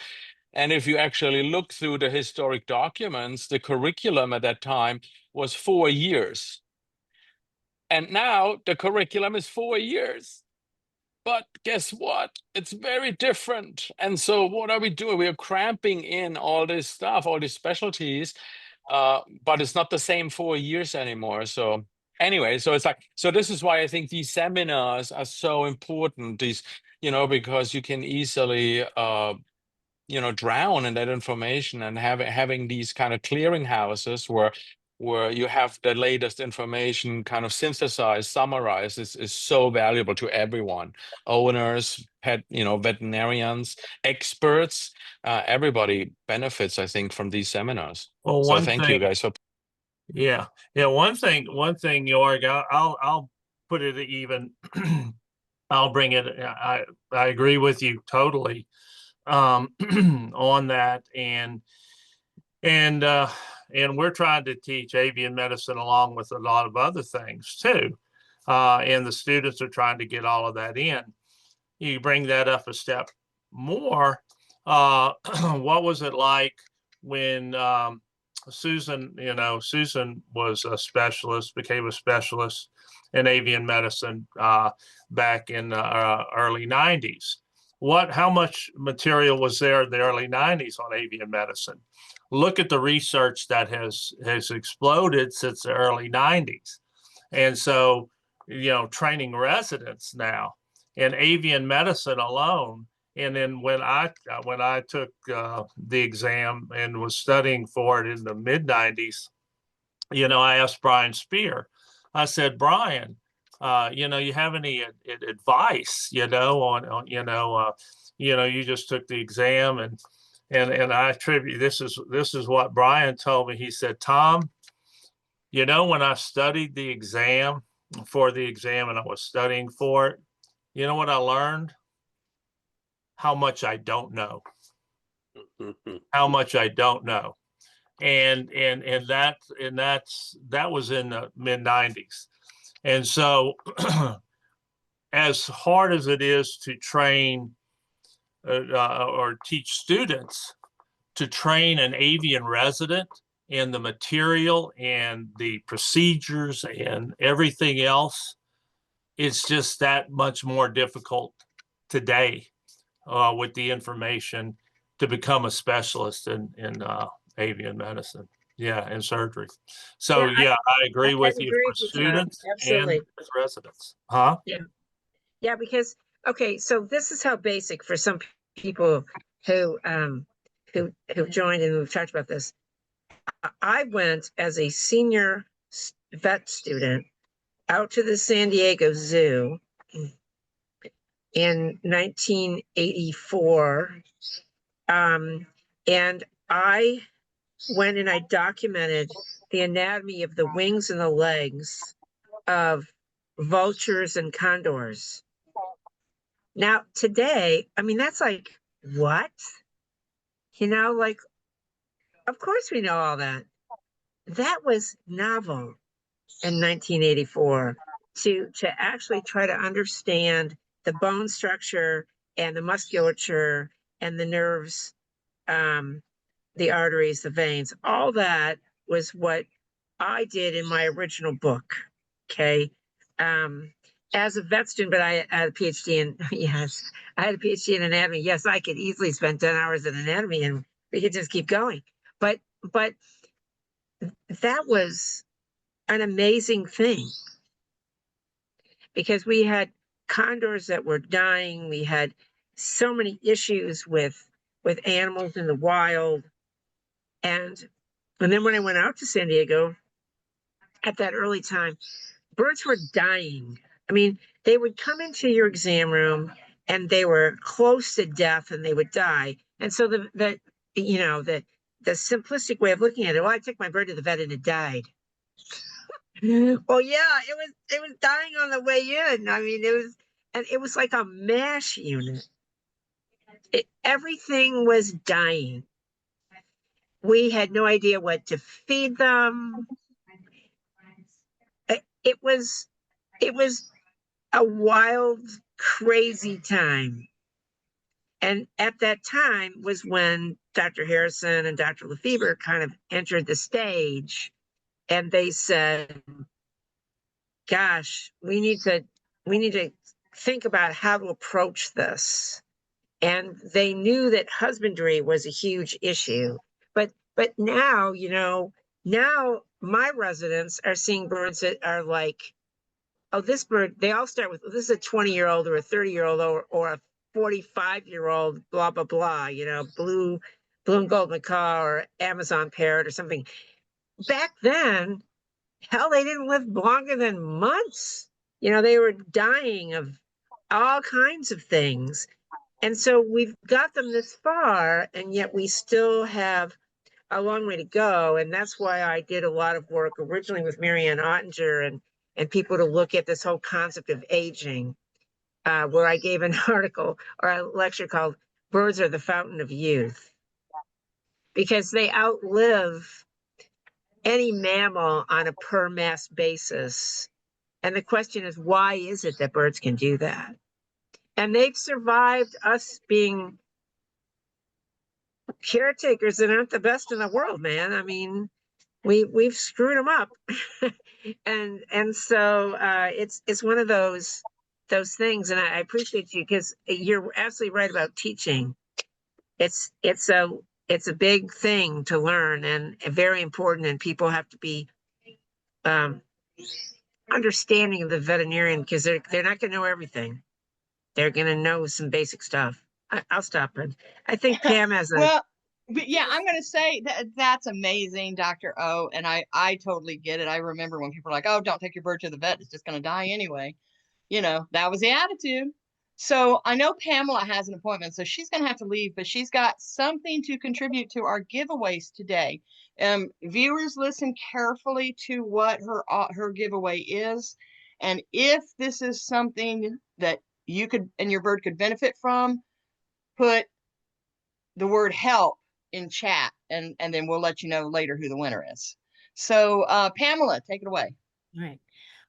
And if you actually look through the historic documents, the curriculum at that time was 4 years. And now the curriculum is 4 years. But guess what? It's very different. And so what are we doing? We are cramping in all this stuff, all these specialties, but it's not the same 4 years anymore. So anyway, so it's like, so this is why I think these seminars are so important, because you can easily, drown in that information, and having these kind of clearinghouses where you have the latest information kind of synthesized, summarized is so valuable to everyone. Owners, pet, veterinarians, experts, everybody benefits, I think, from these seminars. Well, So thank you guys for. Yeah. One thing, Jorg, I'll put it even, I'll bring it. I agree with you totally on that. And we're trying to teach avian medicine along with a lot of other things too. And the students are trying to get all of that in. You bring that up a step more. What was it like when Susan was a specialist, became a specialist in avian medicine back in the early 90s? How much material was there in the early 90s on avian medicine? Look at the research that has exploded since the early 90s. And so, training residents now in avian medicine alone. And then when I took the exam and was studying for it in the mid 90s, I asked Brian Spear. I said, Brian, you have any advice, on you just took the exam, and I attribute this is what Brian told me. He said, Tom, You know, when I studied the exam for the exam and I was studying for it, you know what I learned? How much I don't know. How much I don't know. And that was in the mid-90s. And so as hard as it is to train or teach students to train an avian resident in the material and the procedures and everything else, it's just that much more difficult today with the information to become a specialist in avian medicine. Yeah, and surgery. So yeah, I agree with you for students and residents. Huh? Yeah. Yeah, because okay, so this is how basic for some people who who've joined and we've talked about this. I went as a senior vet student out to the San Diego Zoo in 1984. And I went and I documented the anatomy of the wings and the legs of vultures and condors. Now, today, I mean, that's like, what? You know, like, of course we know all that. That was novel in 1984 to actually try to understand the bone structure and the musculature and the nerves, the arteries, the veins. All that was what I did in my original book. Okay. As a vet student, but I had a PhD in, yes, I had a PhD in anatomy. Yes, I could easily spend 10 hours in anatomy and we could just keep going. But that was an amazing thing because we had condors that were dying. We had so many issues with animals in the wild. And then when I went out to San Diego at that early time, birds were dying. I mean, they would come into your exam room and they were close to death and they would die. And so the simplistic way of looking at it, well, I took my bird to the vet and it died. Well, yeah, it was dying on the way in. I mean, it was like a MASH unit. Everything was dying. We had no idea what to feed them. It was a wild, crazy time. And at that time was when Dr. Harrison and Dr. Lafeber kind of entered the stage, and they said, gosh, we need to think about how to approach this. And they knew that husbandry was a huge issue. But now, you know, now my residents are seeing birds that are like, oh, this bird, they all start with, this is a 20-year-old or a 30-year-old or a 45-year-old, blah, blah, blah, you know, blue and gold macaw or Amazon parrot or something. Back then, hell, they didn't live longer than months. You know, they were dying of all kinds of things. And so we've got them this far, and yet we still have a long way to go. And that's why I did a lot of work originally with Marianne Ottinger and people to look at this whole concept of aging, where I gave an article or a lecture called Birds Are the Fountain of Youth, because they outlive any mammal on a per mass basis. And the question is, why is it that birds can do that? And they've survived us being caretakers that aren't the best in the world, man. I mean, we've screwed them up. and so it's one of those things. And I appreciate you because you're absolutely right about teaching. It's a big thing to learn and very important, and people have to be understanding of the veterinarian because they're not going to know everything. They're going to know some basic stuff. I'll stop it. I think Pam has a... Well, but yeah, I'm going to say that's amazing, Dr. O. And I totally get it. I remember when people were like, oh, don't take your bird to the vet. It's just going to die anyway. You know, that was the attitude. So I know Pamela has an appointment, so she's going to have to leave, but she's got something to contribute to our giveaways today. Viewers, listen carefully to what her giveaway is. And if this is something that you could and your bird could benefit from, put the word help in chat, and then we'll let you know later who the winner is. So Pamela, take it away. All right.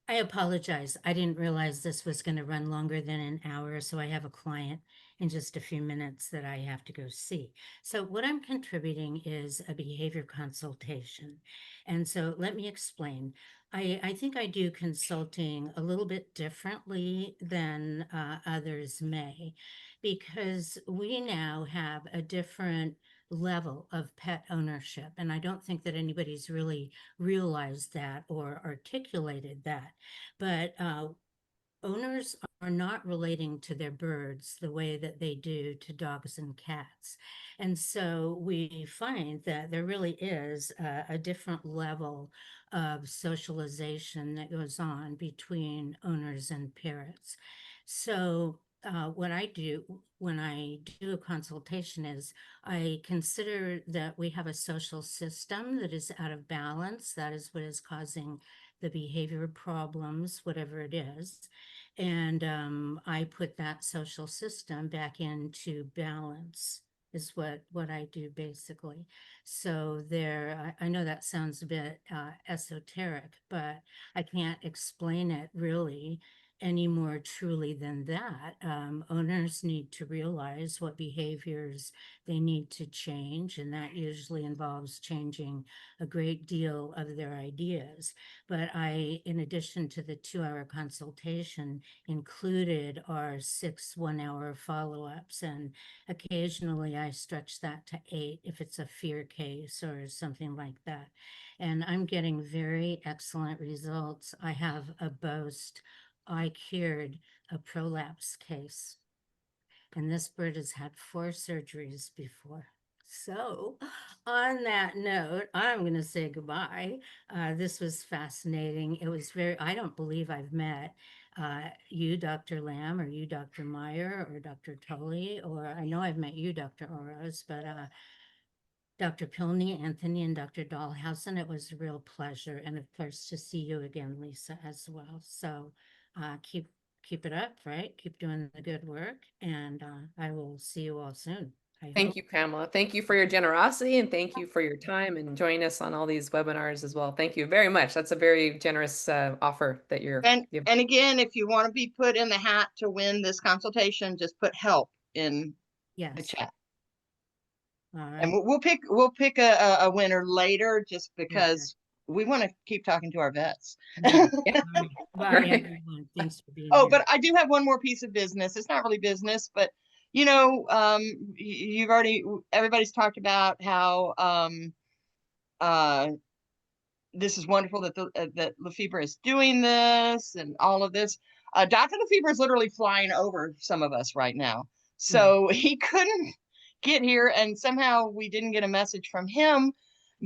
I apologize. I didn't realize this was going to run longer than an hour, so I have a client in just a few minutes that I have to go see. So what I'm contributing is a behavior consultation. And so let me explain. I think I do consulting a little bit differently than others may, because we now have a different level of pet ownership. And I don't think that anybody's really realized that or articulated that. But owners are not relating to their birds the way that they do to dogs and cats. And so we find that there really is a different level of socialization that goes on between owners and parrots. So what I do when I do a consultation is I consider that we have a social system that is out of balance. That is what is causing the behavior problems, whatever it is. And I put that social system back into balance is what I do basically. So there, I know that sounds a bit esoteric, but I can't explain it really any more truly than that. Owners need to realize what behaviors they need to change, and that usually involves changing a great deal of their ideas. But I, in addition to the 2-hour consultation, included our 6 1-hour follow-ups, and occasionally I stretch that to 8 if it's a fear case or something like that. And I'm getting very excellent results. I have a boast. I cured a prolapse case, and this bird has had 4 surgeries before. So on that note, I'm going to say goodbye. This was fascinating. It was I don't believe I've met you, Dr. Lamb, or you, Dr. Meyer, or Dr. Tully, or I know I've met you, Dr. Oroz, but Dr. Pilney, Anthony, and Dr. Dahlhausen, it was a real pleasure. And of course, to see you again, Lisa, as well. So keep it up, right? Keep doing the good work. And I will see you all soon. Thank you, Pamela. Thank you for your generosity, and thank you for your time and joining us on all these webinars as well. Thank you very much. That's a very generous offer that you're. And again, if you want to be put in the hat to win this consultation, just put help in the chat. All right. And we'll pick a winner later, just because we want to keep talking to our vets. Yeah. Bye, everyone. Thanks for being here. But I do have one more piece of business. It's not really business, but you know, everybody's talked about how this is wonderful that that Lafeber is doing this and all of this. Dr. Lafeber is literally flying over some of us right now, so he couldn't get here, and somehow we didn't get a message from him.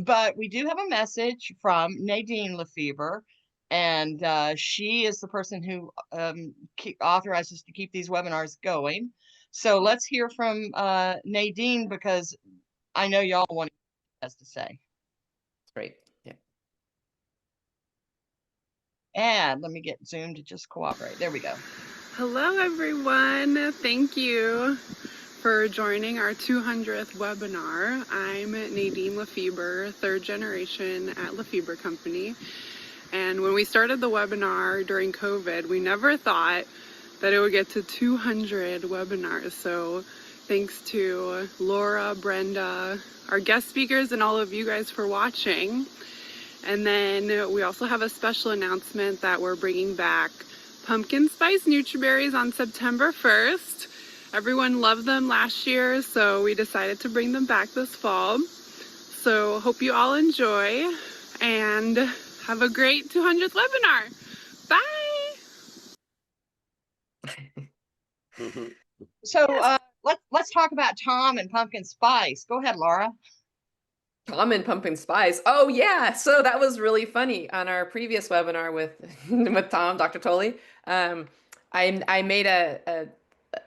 But we do have a message from Nadine Lafeber, and she is the person who authorizes to keep these webinars going. So let's hear from Nadine, because I know y'all want what has to say. Great. Yeah. And let me get Zoom to just cooperate. There we go. Hello, everyone. Thank you for joining our 200th webinar. I'm Nadine Lafeber, 3rd generation at Lafeber Company. And when we started the webinar during COVID, we never thought that it would get to 200 webinars. So thanks to Laura, Brenda, our guest speakers, and all of you guys for watching. And then we also have a special announcement that we're bringing back pumpkin spice Nutriberries on September 1st. Everyone loved them last year, so we decided to bring them back this fall. So hope you all enjoy and have a great 200th webinar. Bye. So let's talk about Tom and pumpkin spice. Go ahead, Laura. Tom and pumpkin spice. Oh yeah, so that was really funny on our previous webinar with with Tom, Dr. Tully. I made a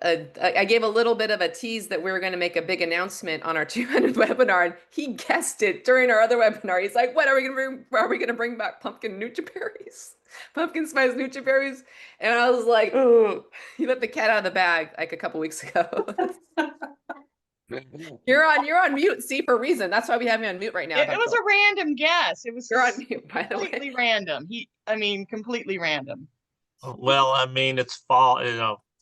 I gave a little bit of a tease that we were going to make a big announcement on our 200th webinar, and he guessed it during our other webinar. He's like, "What are we going to bring? Are we going to bring back pumpkin nutri-berries, pumpkin spice nutri-berries?" And I was like, "Oh, you let the cat out of the bag," like a couple weeks ago. You're on mute. See, for a reason. That's why we have you on mute right now. It was a random guess. It was You're on mute, by the way. completely random. Completely random. Well, I mean, it's fall,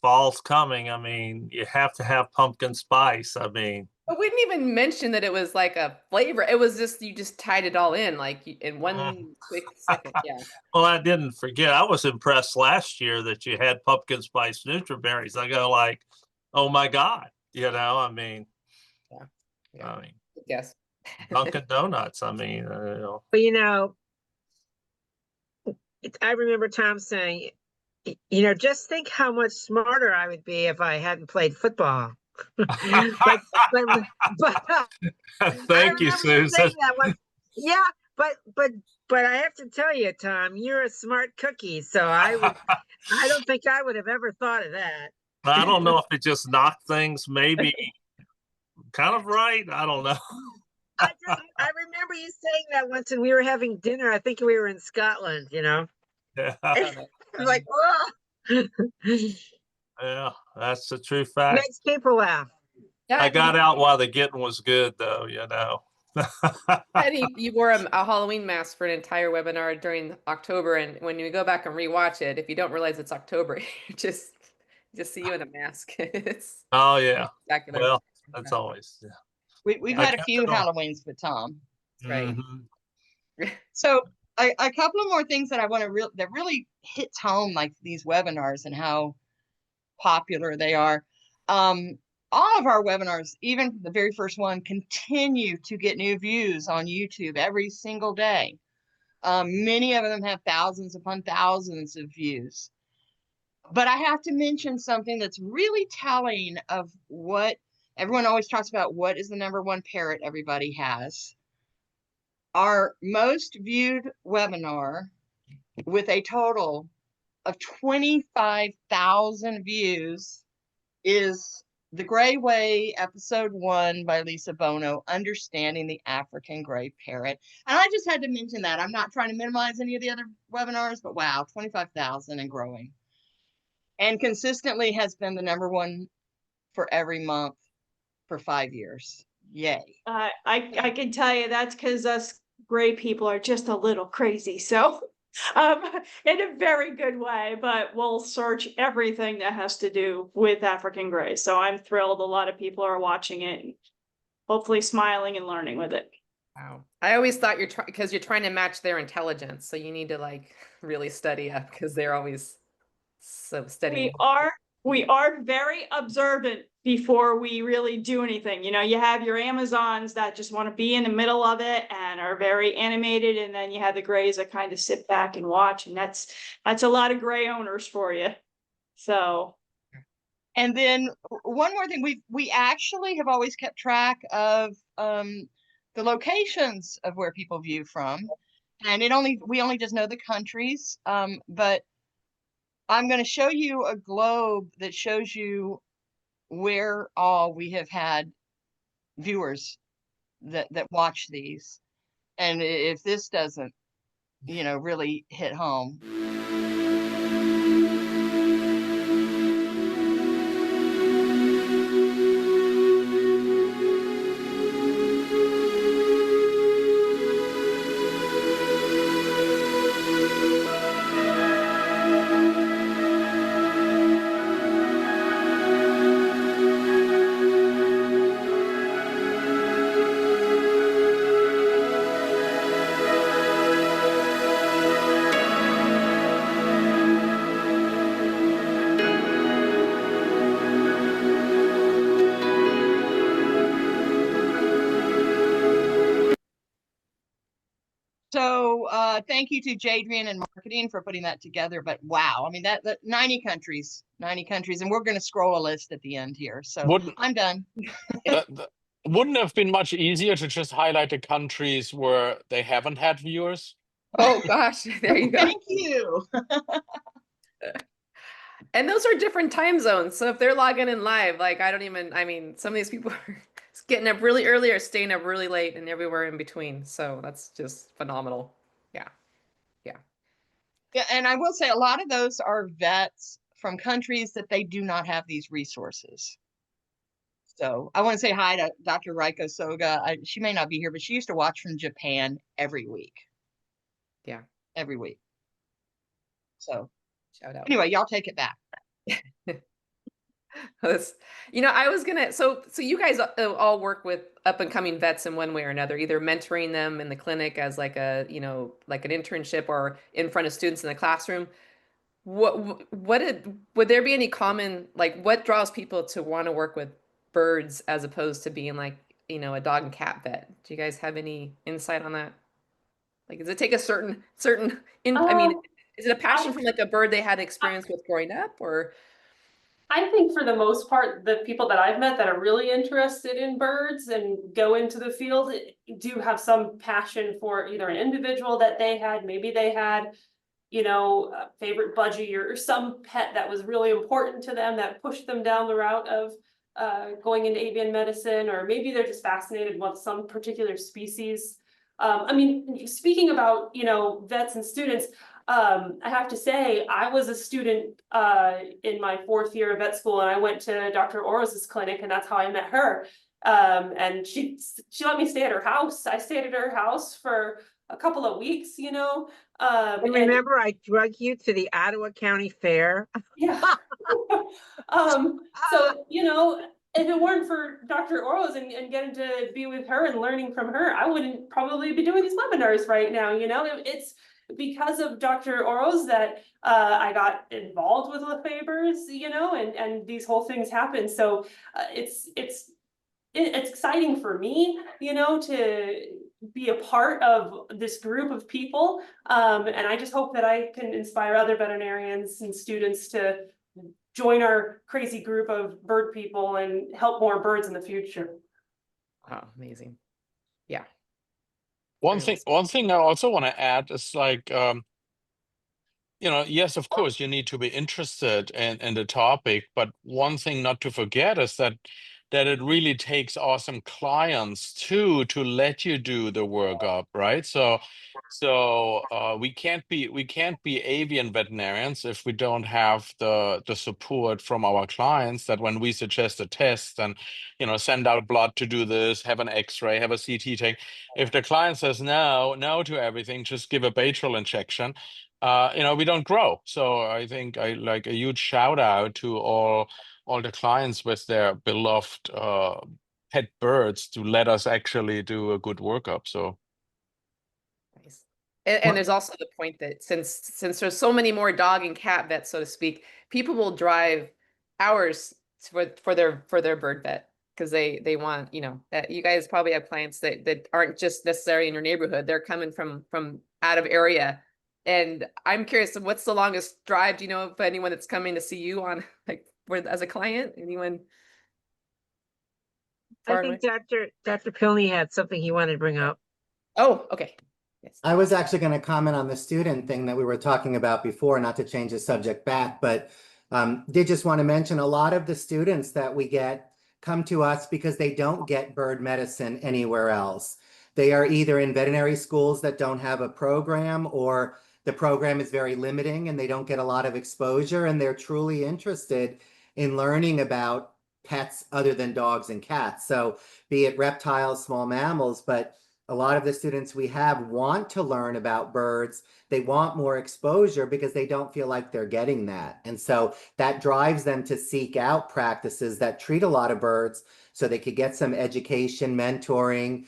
fall's coming. I mean, you have to have pumpkin spice. I mean, But we didn't even mention that it was like a flavor. It was just, you just tied it all in like in one quick second. Yeah. well, I didn't forget. I was impressed last year that you had pumpkin spice nutri-berries. I go like, oh my God, I mean, Yeah. I mean, Yes. Dunkin' Donuts. I mean, But I remember Tom saying, just think how much smarter I would be if I hadn't played football. but thank you, Susan. Yeah, but I have to tell you, Tom, you're a smart cookie. So I don't think I would have ever thought of that. I don't know if it just knocked things maybe kind of right. I don't know. I remember you saying that once when we were having dinner. I think we were in Scotland, Yeah. like, oh. Yeah, that's the true fact. Makes people laugh. Yeah, I got out while the getting was good, though, Eddie, you wore a Halloween mask for an entire webinar during October, and when you go back and rewatch it, if you don't realize it's October, you just see you in a mask. It's Oh yeah. spectacular. Well, that's always. Yeah. We've had a few Halloweens with Tom. That's right. So a couple of more things that I want to that really hits home, like these webinars and how popular they are. All of our webinars, even the very first one, continue to get new views on YouTube every single day. Many of them have thousands upon thousands of views. But I have to mention something that's really telling of what everyone always talks about. What is the #1 parrot everybody has? Our most viewed webinar, with a total of 25,000 views, is The Gray Way, episode 1 by Lisa Bono, Understanding the African Gray Parrot. And I just had to mention that. I'm not trying to minimize any of the other webinars, but wow, 25,000 and growing. And consistently has been the #1 for every month for 5 years. Yay. I can tell you that's because us gray people are just a little crazy. So in a very good way, but we'll search everything that has to do with African gray. So I'm thrilled a lot of people are watching it and hopefully smiling and learning with it. Wow. I always thought because you're trying to match their intelligence. So you need to like really study up because they're always so steady. We are very observant before we really do anything. You have your Amazons that just want to be in the middle of it and are very animated, and then you have the grays that kind of sit back and watch, and that's a lot of gray owners for you. So, and then one more thing, we actually have always kept track of the locations of where people view from, and we only just know the countries, but I'm going to show you a globe that shows you where all we have had viewers that watch these. And if this doesn't, really hit home. So thank you to Jadrian and marketing for putting that together. But wow, I mean, that 90 countries, and we're going to scroll a list at the end here. So I'm done. Wouldn't it have been much easier to just highlight the countries where they haven't had viewers? Oh gosh, there you go. Thank you. And those are different time zones. So if they're logging in live, like I mean, some of these people are getting up really early or staying up really late and everywhere in between. So that's just phenomenal. Yeah. Yeah. Yeah, and I will say a lot of those are vets from countries that they do not have these resources. So I want to say hi to Dr. Raiko Soga. She may not be here, but she used to watch from Japan every week. Yeah. Every week. So Shout out. anyway, y'all take it back. I was gonna, so you guys all work with up and coming vets in one way or another, either mentoring them in the clinic as like a, like an internship or in front of students in the classroom. Would there be any common, like what draws people to want to work with birds as opposed to being like, a dog and cat vet? Do you guys have any insight on that? Like, does it take a certain, I mean, is it a passion from like a bird they had experience with growing up, or? I think for the most part, the people that I've met that are really interested in birds and go into the field do have some passion for either an individual that they had, maybe they had, a favorite budgie or some pet that was really important to them that pushed them down the route of going into avian medicine, or maybe they're just fascinated with some particular species. I mean, speaking about, vets and students, I have to say, I was a student in my 4th year of vet school, and I went to Dr. Oroz's clinic, and that's how I met her. And she let me stay at her house. I stayed at her house for a couple of weeks, And remember, I drug you to the Ottawa County Fair. Yeah. So, if it weren't for Dr. Oroz and getting to be with her and learning from her, I wouldn't probably be doing these webinars right now. It's because of Dr. Oroz that I got involved with Lafebers, and these whole things happen. So it's exciting for me, to be a part of this group of people. And I just hope that I can inspire other veterinarians and students to join our crazy group of bird people and help more birds in the future. Oh, amazing. Yeah. One thing I also want to add is like, yes, of course, you need to be interested in the topic, but one thing not to forget is that it really takes awesome clients too to let you do the workup, right? So we can't be avian veterinarians if we don't have the support from our clients, that when we suggest a test and send out blood to do this, have an X-ray, have a CT take, if the client says no to everything, just give a Baytril injection, we don't grow. So I think I like a huge shout out to all the clients with their beloved pet birds to let us actually do a good workup. So nice. And there's also the point that since there's so many more dog and cat vets, so to speak, people will drive hours for their bird vet because they want, that you guys probably have clients that aren't just necessarily in your neighborhood. They're coming from out of area. And I'm curious, what's the longest drive? Do you know if anyone that's coming to see you on as a client? Anyone? I think Dr. Pilney had something he wanted to bring up. Oh, okay. Yes. I was actually going to comment on the student thing that we were talking about before, not to change the subject back, but did just want to mention a lot of the students that we get come to us because they don't get bird medicine anywhere else. They are either in veterinary schools that don't have a program, or the program is very limiting and they don't get a lot of exposure, and they're truly interested in learning about pets other than dogs and cats. So be it reptiles, small mammals, but a lot of the students we have want to learn about birds. They want more exposure because they don't feel like they're getting that. And so that drives them to seek out practices that treat a lot of birds so they could get some education, mentoring,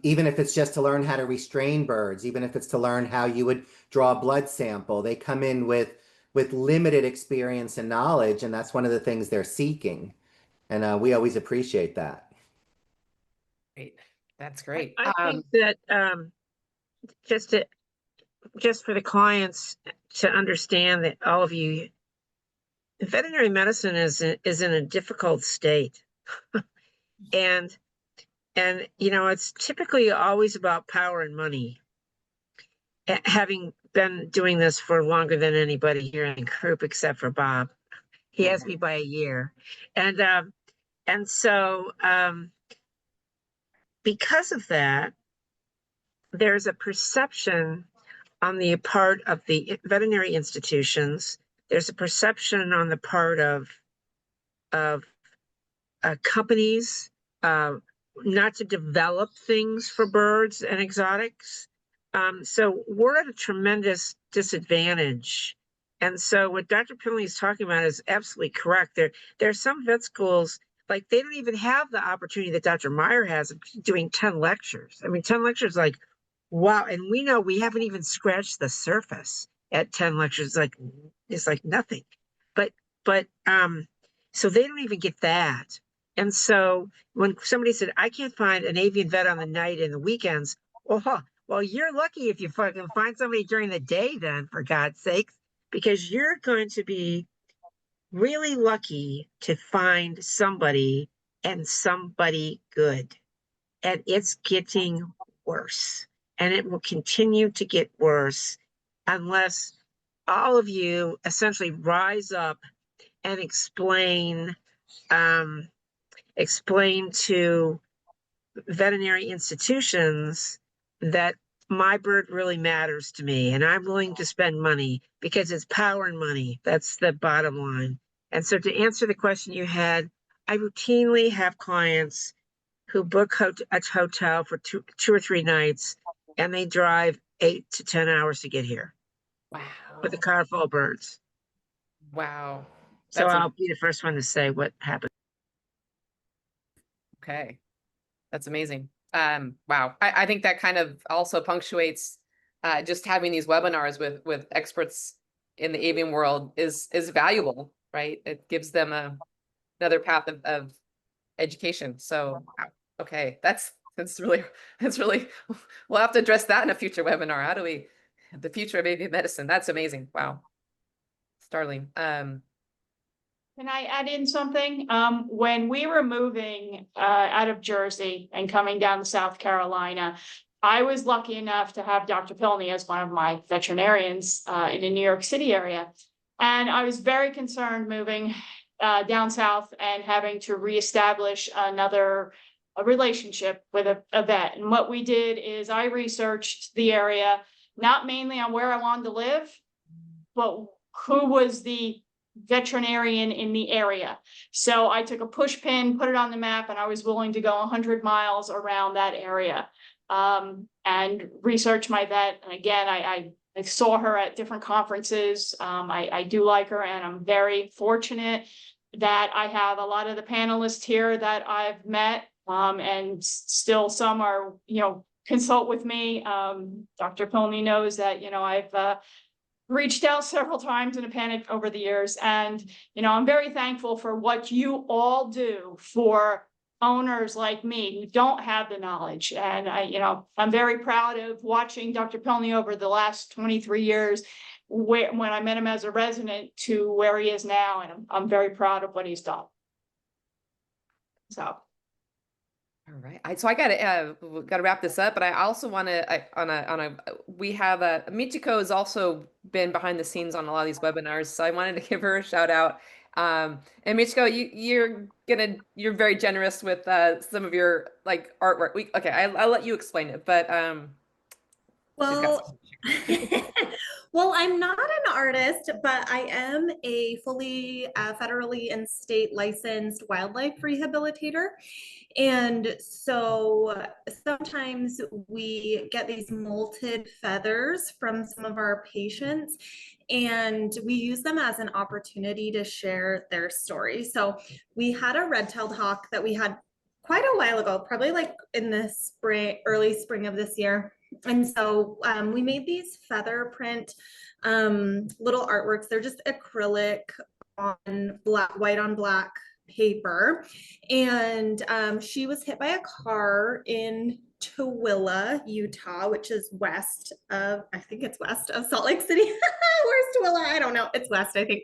even if it's just to learn how to restrain birds, even if it's to learn how you would draw a blood sample. They come in with limited experience and knowledge, and that's one of the things they're seeking. And we always appreciate that. Great. That's great. I think that just for the clients to understand that all of you, veterinary medicine is in a difficult state. and it's typically always about power and money. Having been doing this for longer than anybody here in the group, except for Bob, He has me by a year. And so because of that, there's a perception on the part of the veterinary institutions. There's a perception on the part of companies not to develop things for birds and exotics. So we're at a tremendous disadvantage. And so what Dr. Pilney is talking about is absolutely correct. There are some vet schools, like they don't even have the opportunity that Dr. Meyer has of doing 10 lectures. I mean, 10 lectures, like, wow. And we know we haven't even scratched the surface at 10 lectures. It's like nothing. But so they don't even get that. And so when somebody said, I can't find an avian vet on the night and the weekends, well, you're lucky if you fucking find somebody during the day then, for God's sakes, because you're going to be really lucky to find somebody, and somebody good. And it's getting worse. And it will continue to get worse unless all of you essentially rise up and explain to veterinary institutions that my bird really matters to me and I'm willing to spend money because it's power and money. That's the bottom line. And so to answer the question you had, I routinely have clients who book a hotel for two or three nights, and they drive 8 to 10 hours to get here. Wow. With a car full of birds. Wow. So I'll be the first one to say what happened. Okay. That's amazing. Wow. I think that kind of also punctuates just having these webinars with experts in the avian world is valuable, right? It gives them another path of education. So, wow. Okay. That's really, we'll have to address that in a future webinar. How do we, the future of avian medicine? That's amazing. Wow. Starling. Can I add in something? When we were moving out of Jersey and coming down to South Carolina, I was lucky enough to have Dr. Pilney as one of my veterinarians in the New York City area. And I was very concerned moving down south and having to reestablish a relationship with a vet. And what we did is I researched the area, not mainly on where I wanted to live, but who was the veterinarian in the area. So I took a push pin, put it on the map, and I was willing to go 100 miles around that area and research my vet. And again, I saw her at different conferences. I do like her, and I'm very fortunate that I have a lot of the panelists here that I've met, and still some are, consult with me. Dr. Pilney knows that, I've reached out several times in a panic over the years. And, I'm very thankful for what you all do for owners like me who don't have the knowledge. And I'm very proud of watching Dr. Pilney over the last 23 years, when I met him as a resident to where he is now. And I'm very proud of what he's done. So. All right. So I gotta wrap this up, but I also want to we have Michiko has also been behind the scenes on a lot of these webinars, so I wanted to give her a shout out. And Michiko, you're very generous with some of your artwork. I'll let you explain it, but well, well, I'm not an artist, but I am a fully federally and state licensed wildlife rehabilitator. And so sometimes we get these molted feathers from some of our patients, and we use them as an opportunity to share their story. So we had a red-tailed hawk that we had quite a while ago, probably like in the spring, early spring of this year. And so we made these feather print little artworks. They're just acrylic on white on black paper. And she was hit by a car in Tooele, Utah, which is west of, I think it's west of Salt Lake City. Where's Tooele? I don't know. It's west, I think.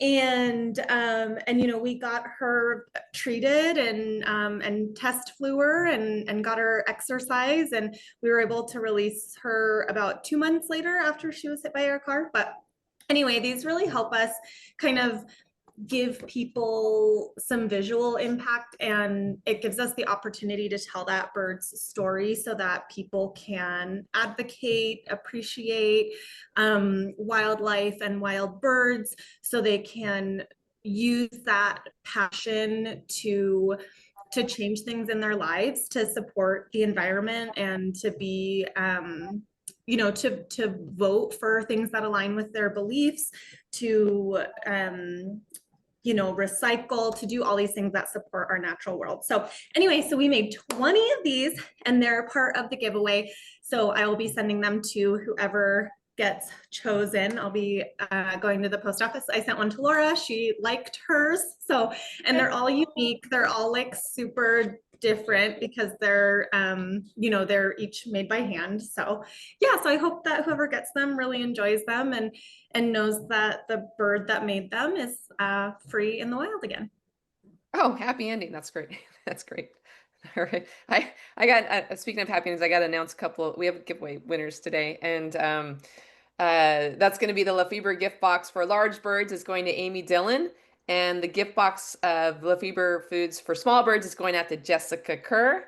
And we got her treated and test flew her and got her exercise, and we were able to release her about 2 months later after she was hit by our car. But anyway, these really help us kind of give people some visual impact, and it gives us the opportunity to tell that bird's story so that people can advocate, appreciate wildlife and wild birds, so they can use that passion to change things in their lives, to support the environment, and to be you know, to vote for things that align with their beliefs, to you know, recycle, to do all these things that support our natural world. So anyway, so we made 20 of these, and they're part of the giveaway. So I will be sending them to whoever gets chosen. I'll be going to the post office. I sent one to Laura. She liked hers. So, and they're all unique. They're all like super different because they're, you know, they're each made by hand. So yeah, so I hope that whoever gets them really enjoys them and knows that the bird that made them is free in the wild again. Oh, happy ending. That's great. That's great. All right. I got, speaking of happy endings, I got to announce a couple, we have giveaway winners today. And that's going to be the Lafeber gift box for large birds is going to Amy Dillon. And the gift box of Lafeber foods for small birds is going out to Jessica Kerr.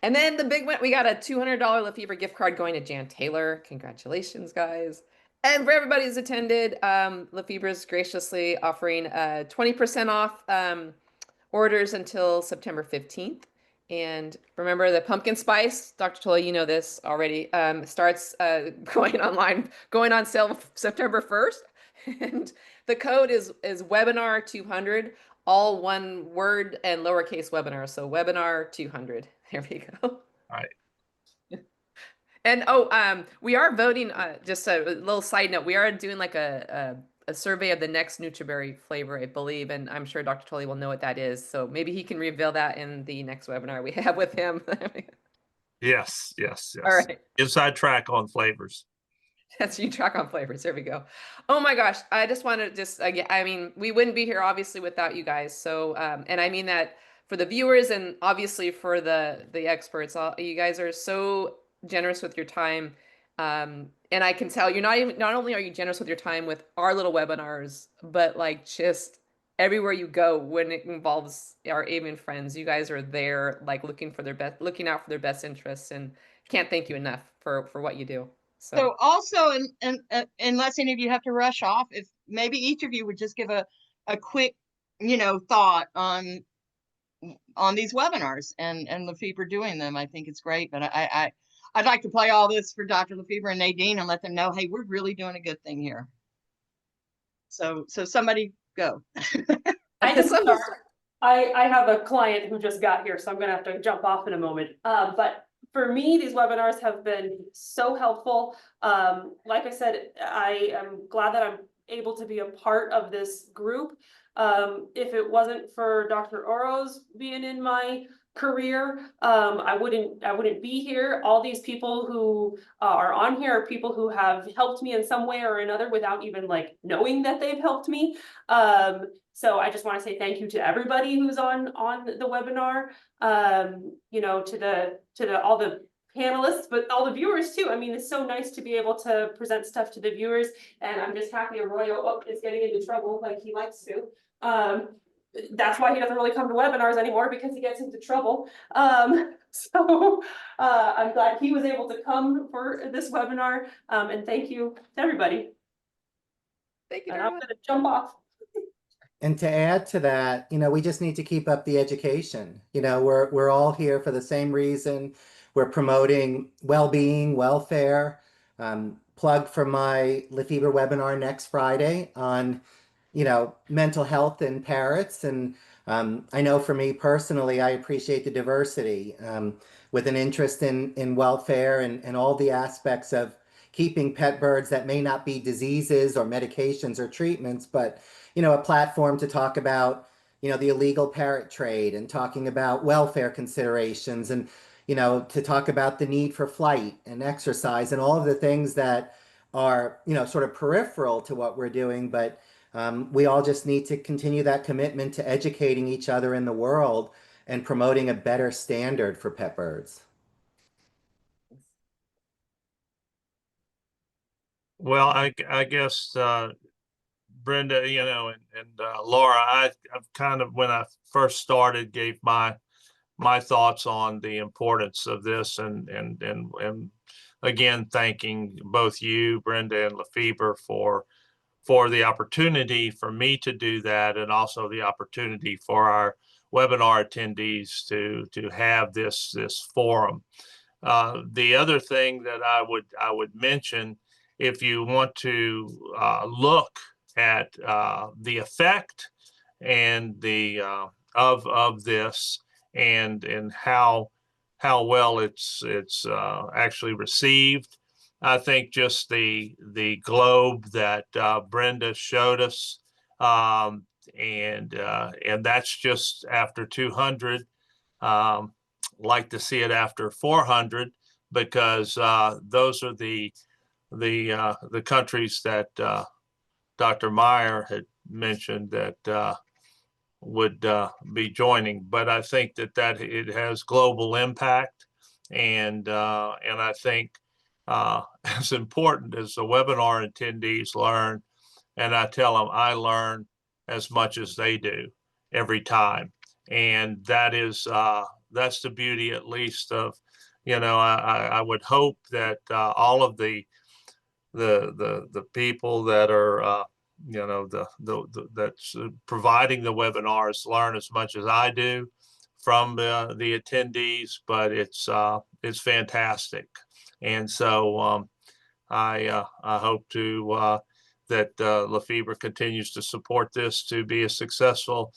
And then the big one, we got a $200 Lafeber gift card going to Jan Taylor. Congratulations, guys. And for everybody who's attended, Lafeber is graciously offering 20% off orders until September 15th. And remember, the pumpkin spice, Dr. Tolley, you know this already, starts going on sale September 1st. And the code is webinar 200, all one word and lowercase webinar. So webinar 200. There we go. All right. And we are voting. Just a little side note: we are doing like a survey of the next Nutriberry flavor, I believe, and I'm sure Dr. Tolley will know what that is. So maybe he can reveal that in the next webinar we have with him. Yes, yes, yes. All right. Inside track on flavors. That's you track on flavors. There we go. Oh my gosh. I just want to just, again, I mean, we wouldn't be here obviously without you guys. So, and I mean that for the viewers and obviously for the experts, you guys are so generous with your time. And I can tell you're not only are you generous with your time with our little webinars, but like just everywhere you go when it involves our avian friends, you guys are there, like looking out for their best interests, and can't thank you enough for what you do. So also, unless any of you have to rush off, if maybe each of you would just give a quick, you know, thought on these webinars and Lafeber doing them, I think it's great. But I'd like to play all this for Dr. Lafeber and Nadine and let them know, hey, we're really doing a good thing here. So somebody go. I can start. I have a client who just got here, so I'm gonna have to jump off in a moment. But for me, these webinars have been so helpful. Like I said, I am glad that I'm able to be a part of this group. If it wasn't for Dr. Oro's being in my career, I wouldn't be here. All these people who are on here are people who have helped me in some way or another without even like knowing that they've helped me. So I just want to say thank you to everybody who's on the webinar, you know, to all the panelists, but all the viewers too. I mean, it's so nice to be able to present stuff to the viewers, and I'm just happy Arroyo is getting into trouble like he likes to. That's why he doesn't really come to webinars anymore, because he gets into trouble. So I'm glad he was able to come for this webinar, and thank you to everybody. Thank you. And I'm going to jump off. And to add to that, you know, we just need to keep up the education. You know, we're all here for the same reason. We're promoting well-being, welfare. Plug for my Lafeber webinar next Friday on, you know, mental health in parrots. And I know for me personally, I appreciate the diversity with an interest in welfare and all the aspects of keeping pet birds that may not be diseases or medications or treatments, but, you know, a platform to talk about, you know, the illegal parrot trade and talking about welfare considerations and, you know, to talk about the need for flight and exercise and all of the things that are, you know, sort of peripheral to what we're doing. But we all just need to continue that commitment to educating each other in the world and promoting a better standard for pet birds. Well, I guess Brenda, and Laura, I've kind of, when I first started, gave my thoughts on the importance of this, and again, thanking both you, Brenda and Lafeber, for the opportunity for me to do that, and also the opportunity for our webinar attendees to have this forum. The other thing that I would mention, if you want to look at the effect and the of this, and how well it's actually received, I think just the globe that Brenda showed us, and that's just after 200. Like to see it after 400, because those are the countries that Dr. Meyer had mentioned that would be joining. But I think that it has global impact, and I think as important as the webinar attendees learn, and I tell them I learn as much as they do every time, and that's the beauty, at least, of, I would hope that all of the people that are that's providing the webinars learn as much as I do from the attendees. But it's fantastic, and so I hope to that Lafeber continues to support this to be as successful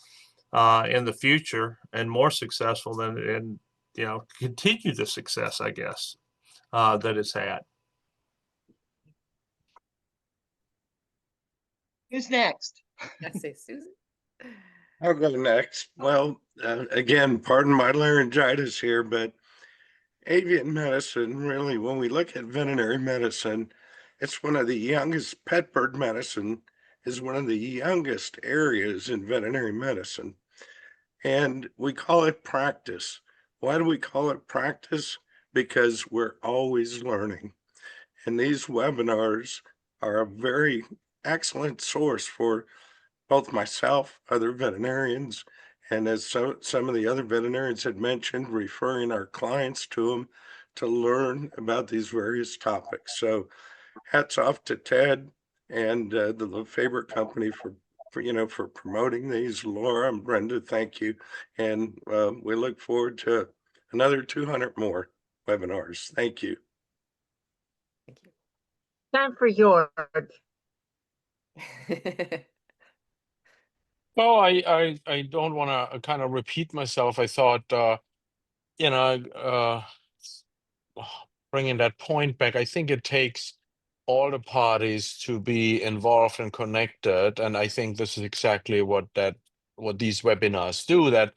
in the future, and more successful than, and continue the success, I guess, that it's had. Who's next? I say Susan. I'll go next. Well, again, pardon my laryngitis here, but avian medicine, really, when we look at veterinary medicine, it's one of the youngest. Pet bird medicine is one of the youngest areas in veterinary medicine. And we call it practice. Why do we call it practice? Because we're always learning. And these webinars are a very excellent source for both myself, other veterinarians, and as some of the other veterinarians had mentioned, referring our clients to them to learn about these various topics. So hats off to Ted and the Lafeber company for promoting these. Laura and Brenda, thank you. And we look forward to another 200 more webinars. Thank you. Thank you. Time for your. Oh, I don't want to kind of repeat myself. I thought, bringing that point back, I think it takes all the parties to be involved and connected, and I think this is exactly what these webinars do. That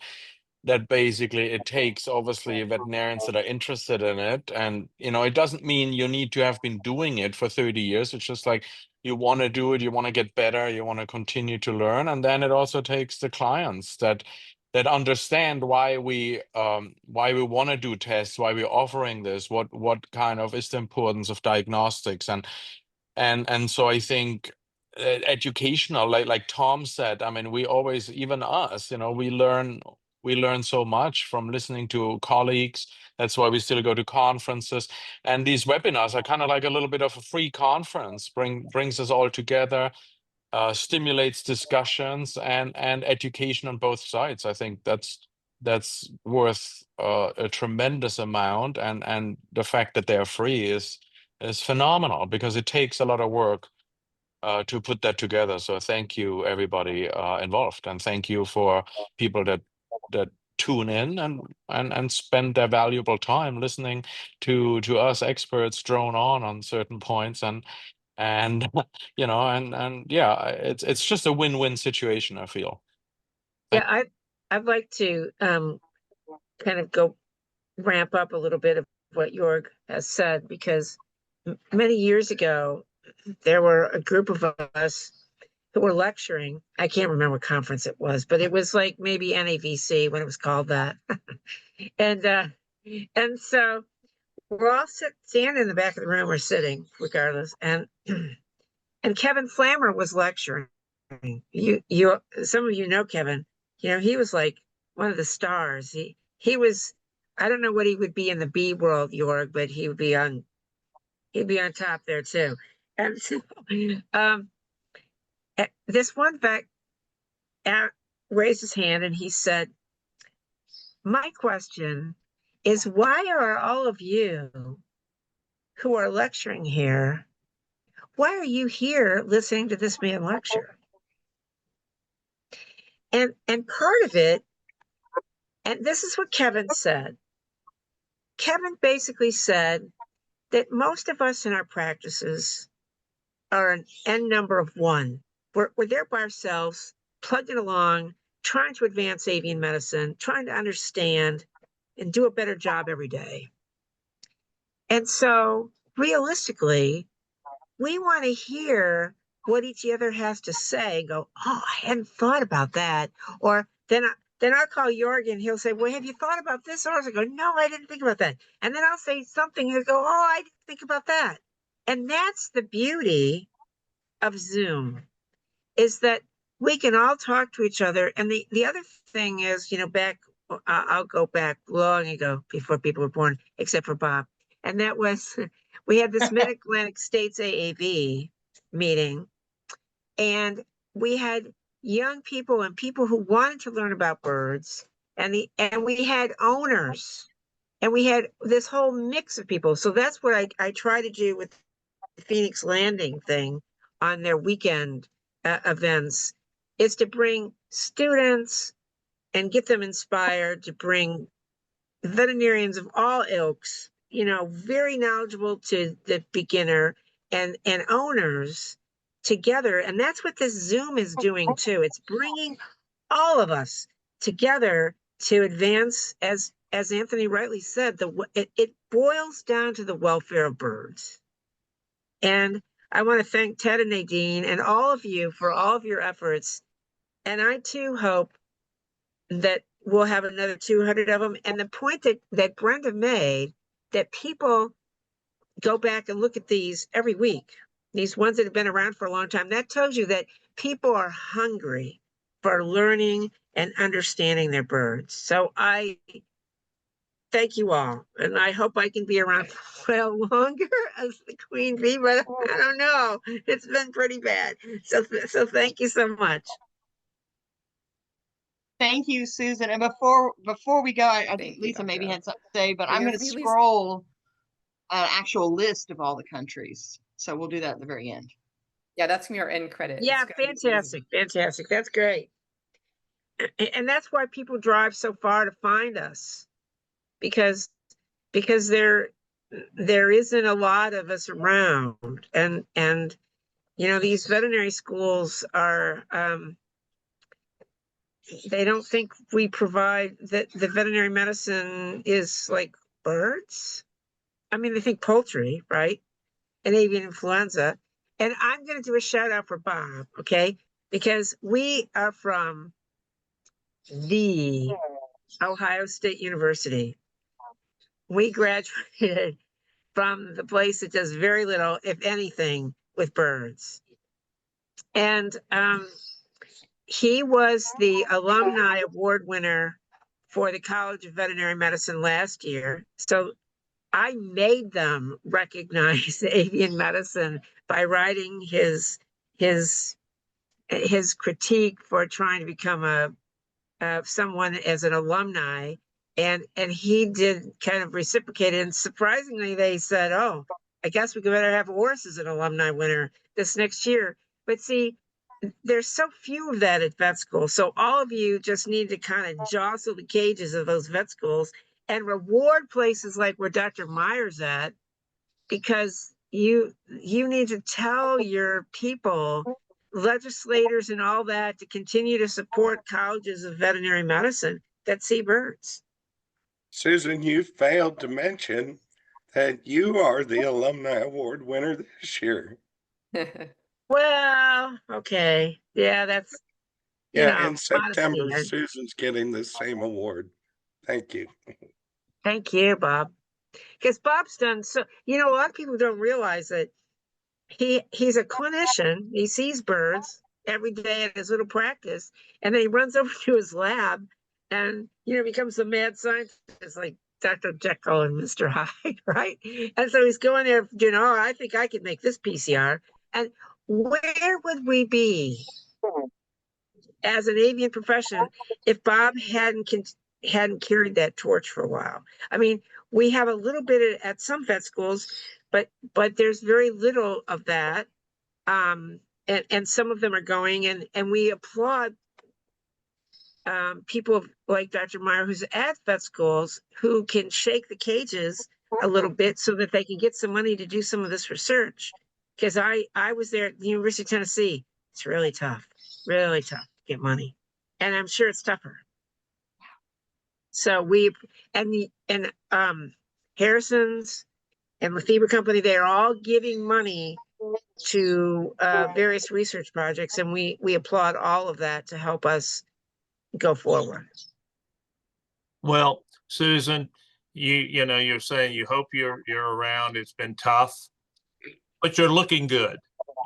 basically it takes, obviously, veterinarians that are interested in it, and it doesn't mean you need to have been doing it for 30 years. It's just like, you want to do it, you want to get better, you want to continue to learn. And then it also takes the clients that understand why we want to do tests, why we're offering this, what kind of is the importance of diagnostics, and so I think educational, like Tom said. I mean, we always, even us, we learn so much from listening to colleagues. That's why we still go to conferences, and these webinars are kind of like a little bit of a free conference. Brings us all together, stimulates discussions and education on both sides. I think that's worth a tremendous amount, and the fact that they're free is phenomenal, because it takes a lot of work to put that together. So thank you, everybody involved, and thank you for people that tune in and spend their valuable time listening to us experts drone on certain points, and yeah, it's just a win-win situation, I feel. Yeah, I'd like to kind of go ramp up a little bit of what Jorg has said, because many years ago there were a group of us who were lecturing. I can't remember what conference it was, but it was like maybe NAVC when it was called that. and so we're all standing in the back of the room, or sitting regardless, and Kevin Flammer was lecturing, Some of you know Kevin. You know, he was like one of the stars. He was, I don't know what he would be in the bee world, Jorg, but he'd be on top there too. And so, this one vet raised his hand and he said, "My question is, why are all of you who are lecturing here, why are you here listening to this man lecture?" And part of it, and this is what Kevin said. Kevin basically said that most of us in our practices are an N number of one. We're there by ourselves, plugging along, trying to advance avian medicine, trying to understand and do a better job every day. And so realistically, we want to hear what each other has to say. Go, "Oh, I hadn't thought about that." Or then I'll call Jorgen. He'll say, "Well, have you thought about this?" Or I go, "No, I didn't think about that." And then I'll say something. He'll go, "Oh, I didn't think about that." And that's the beauty of Zoom, is that we can all talk to each other. And the other thing is, you know, I'll go back long ago before people were born, except for Bob. And that was, we had this Mid-Atlantic States AAV meeting, and we had young people and people who wanted to learn about birds, and we had owners, and we had this whole mix of people. So that's what I try to do with the Phoenix Landing thing on their weekend events, is to bring students and get them inspired, to bring veterinarians of all ilks, you know, very knowledgeable to the beginner, and owners together. And that's what this Zoom is doing too. It's bringing all of us together to advance, as Anthony rightly said, it boils down to the welfare of birds. And I want to thank Ted and Nadine and all of you for all of your efforts. And I too hope that we'll have another 200 of them. And the point that Brenda made, that people go back and look at these every week, these ones that have been around for a long time, that tells you that people are hungry for learning and understanding their birds. So I thank you all. And I hope I can be around for a while longer as the queen bee, but I don't know. It's been pretty bad. So thank you so much. Thank you, Susan. And before we go, Thank you, Lisa Dr. maybe O. had something to say, but Are you I'm going to gonna be, Lisa? scroll an actual list of all the countries. So we'll do that at the very end. Yeah, that's gonna be our end credit. It's Yeah, gonna be fantastic. Fantastic. That's great. And that's why people drive so far to find us, because there isn't a lot of us around, and you know, these veterinary schools are they don't think we provide that. The veterinary medicine is like birds. I mean, they think poultry, right? And avian influenza. And I'm going to do a shout out for Bob, okay? Because we are from the Ohio State University. We graduated from the place that does very little, if anything, with birds. And he was the alumni award winner for the College of Veterinary Medicine last year. So I made them recognize avian medicine by writing his critique for trying to become someone as an alumni, and he did kind of reciprocate it. And surprisingly, they said, "Oh, I guess we could better have Horace as an alumni winner this next year." But see, there's so few of that at vet school. So all of you just need to kind of jostle the cages of those vet schools and reward places like where Dr. Meyer's at, because you need to tell your people, legislators and all that, to continue to support colleges of veterinary medicine that see birds. Susan, you failed to mention that you are the alumni award winner this year. Well, okay. Yeah, that's, Yeah, in September, honesty. Susan's getting the same award. Thank you. Thank you, Bob. Because Bob's done so, you know, a lot of people don't realize that he's a clinician. He sees birds. every day at his little practice. And then he runs over to his lab and, becomes a mad scientist like Dr. Jekyll and Mr. Hyde, right? And so he's going there, I think I could make this PCR. And where would we be as an avian profession if Bob hadn't carried that torch for a while? I mean, we have a little bit at some vet schools, but there's very little of that. And some of them are going, and we applaud people like Dr. Meyer, who's at vet schools, who can shake the cages a little bit so that they can get some money to do some of this research. Because I was there at the University of Tennessee. It's really tough to get money. And I'm sure it's tougher. So Harrison's and Lafeber Company, they're all giving money to various research projects, and we applaud all of that to help us go forward. Well, Susan, you're saying you hope you're around. It's been tough, but you're looking good.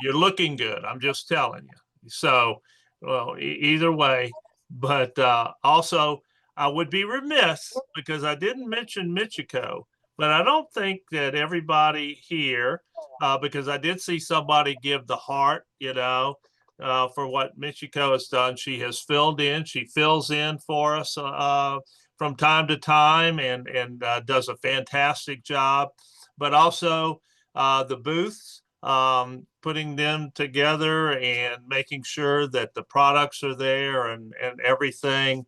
You're looking good. I'm just telling you. So, well, either way, but also I would be remiss because I didn't mention Michiko, but I don't think that everybody here, because I did see somebody give the heart, for what Michiko has done. She has filled in. She fills in for us from time to time and does a fantastic job. But also the booths, putting them together and making sure that the products are there and everything.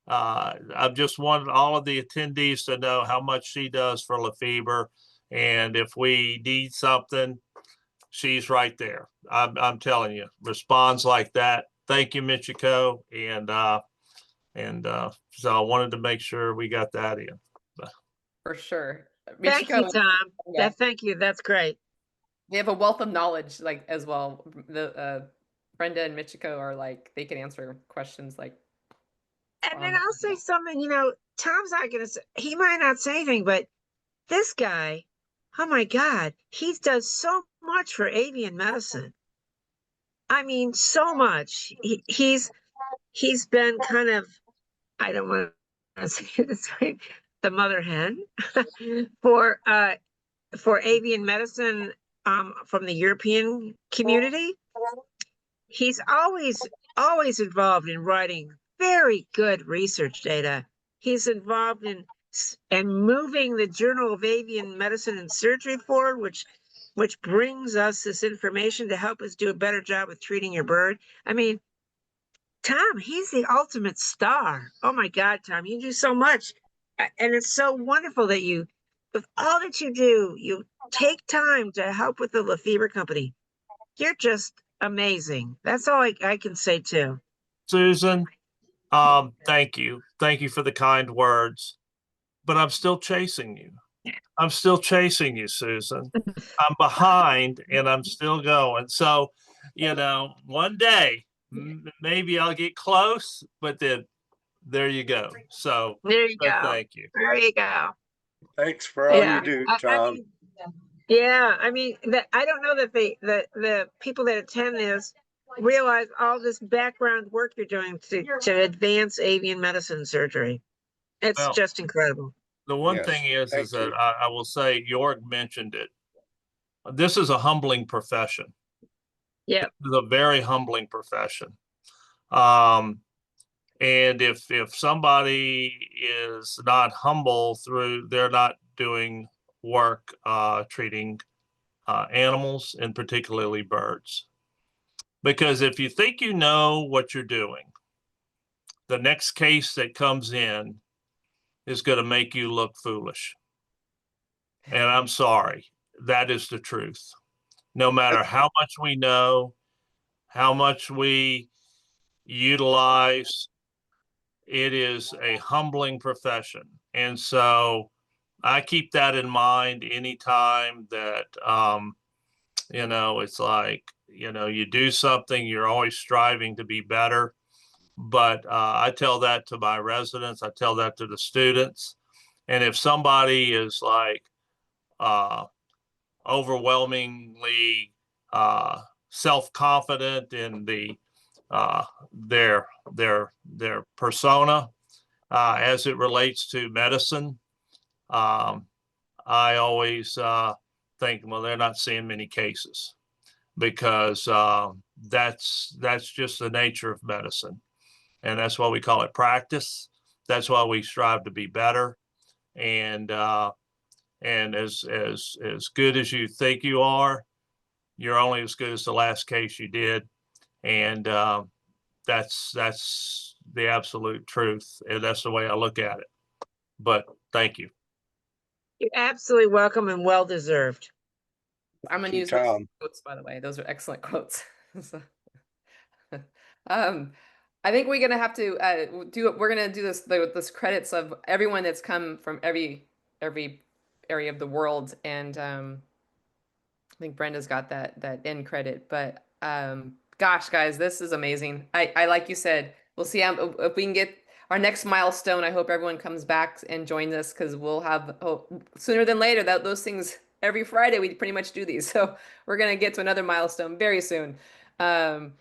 I've just wanted all of the attendees to know how much she does for Lafeber. And if we need something, she's right there. I'm telling you, responds like that. Thank you, Michiko. And so I wanted to make sure we got that in. For sure. Thank you, Tom. Yeah. Thank you. That's great. They have a wealth of knowledge, like, as well. The Brenda and Michiko are like, they can answer questions like. And then I'll say something, Tom's not going to say, he might not say anything, but this guy, oh my God, he does so much for avian medicine. I mean, so much. He's been kind of, I don't want to say it this way, the mother hen for avian medicine from the European community. He's always involved in writing very good research data. He's involved in moving the Journal of Avian Medicine and Surgery forward, which brings us this information to help us do a better job with treating your bird. I mean, Tom, he's the ultimate star. Oh my God, Tom, you do so much. And it's so wonderful that with all that you do, you take time to help with the Lafeber Company. You're just amazing. That's all I can say too. Susan, thank you. Thank you for the kind words, but I'm still chasing you. I'm still chasing you, Susan. I'm behind and I'm still going. So, one day maybe I'll get close, but then there you go. So there you go. Thank you. There you go. Thanks for all you do, Tom. I mean, I don't know that the people that attend this realize all this background work you're doing to advance avian medicine surgery. It's just incredible. The one thing is that I will say, Jorg mentioned it. This is a humbling profession. Yeah, it's a very humbling profession. And if somebody is not humble they're not doing work treating animals and particularly birds. Because if you think you know what you're doing, the next case that comes in is going to make you look foolish. And I'm sorry, that is the truth. No matter how much we know, how much we utilize, it is a humbling profession. And so I keep that in mind anytime that, it's like, you do something, you're always striving to be better. But I tell that to my residents, I tell that to the students. And if somebody is like overwhelmingly self-confident in their persona as it relates to medicine. I always think, well, they're not seeing many cases, because that's just the nature of medicine, and that's why we call it practice. That's why we strive to be better, and as good as you think you are, you're only as good as the last case you did, and that's the absolute truth, and that's the way I look at it. But thank you. You're absolutely welcome and well deserved. I'm gonna use those quotes, by the way. Those are excellent quotes. So, I think we're gonna have to we're gonna do this credits of everyone that's come from every area of the world, and I think Brenda's got that end credit. But gosh, guys, this is amazing. I like you said, we'll see if we can get our next milestone. I hope everyone comes back and joins us, because we'll have sooner than later those things. Every Friday we pretty much do these, so we're gonna get to another milestone very soon. All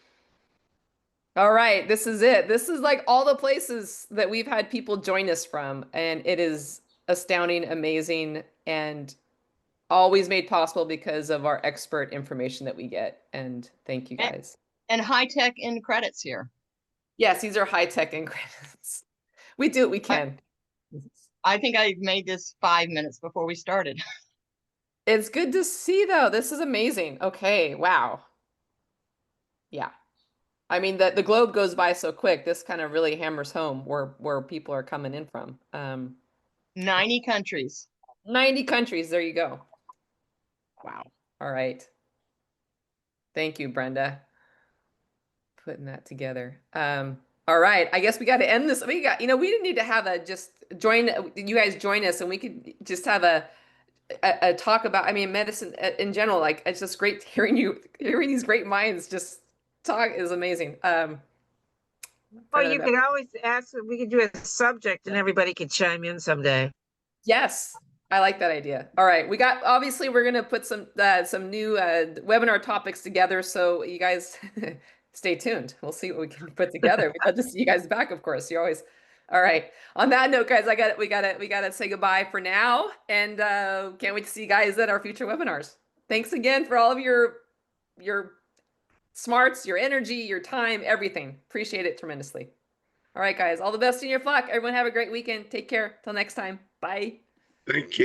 right, this is it. This is like all the places that we've had people join us from, and it is astounding, amazing, and always made possible because of our expert information that we get. And thank you guys. And high-tech end credits here. Yes, these are high-tech end credits. We do what we can. I think I made this 5 minutes before we started. It's good to see, though. This is amazing. Okay, wow. Yeah. I mean, the globe goes by so quick. This kind of really hammers home where people are coming in from. 90 countries. 90 countries. There you go. Wow. All right. Thank you, Brenda. Putting that together. All right. I guess we got to end this. We didn't need to have you guys join us, and we could just have a talk about, medicine in general. Like, it's just great hearing these great minds just talk is amazing. Well, you could always ask if we could do a subject and everybody could chime in someday. Yes, I like that idea. All right, obviously we're gonna put some new webinar topics together, so you guys stay tuned. We'll see what we can put together. We'd love to see you guys back, of course. You're always all right. On that note, guys, we gotta say goodbye for now, and can't wait to see you guys at our future webinars. Thanks again for all of your smarts, your energy, your time, everything. Appreciate it tremendously. All right, guys, all the best in your flock. Everyone have a great weekend. Take care. Till next time. Bye. Thank you.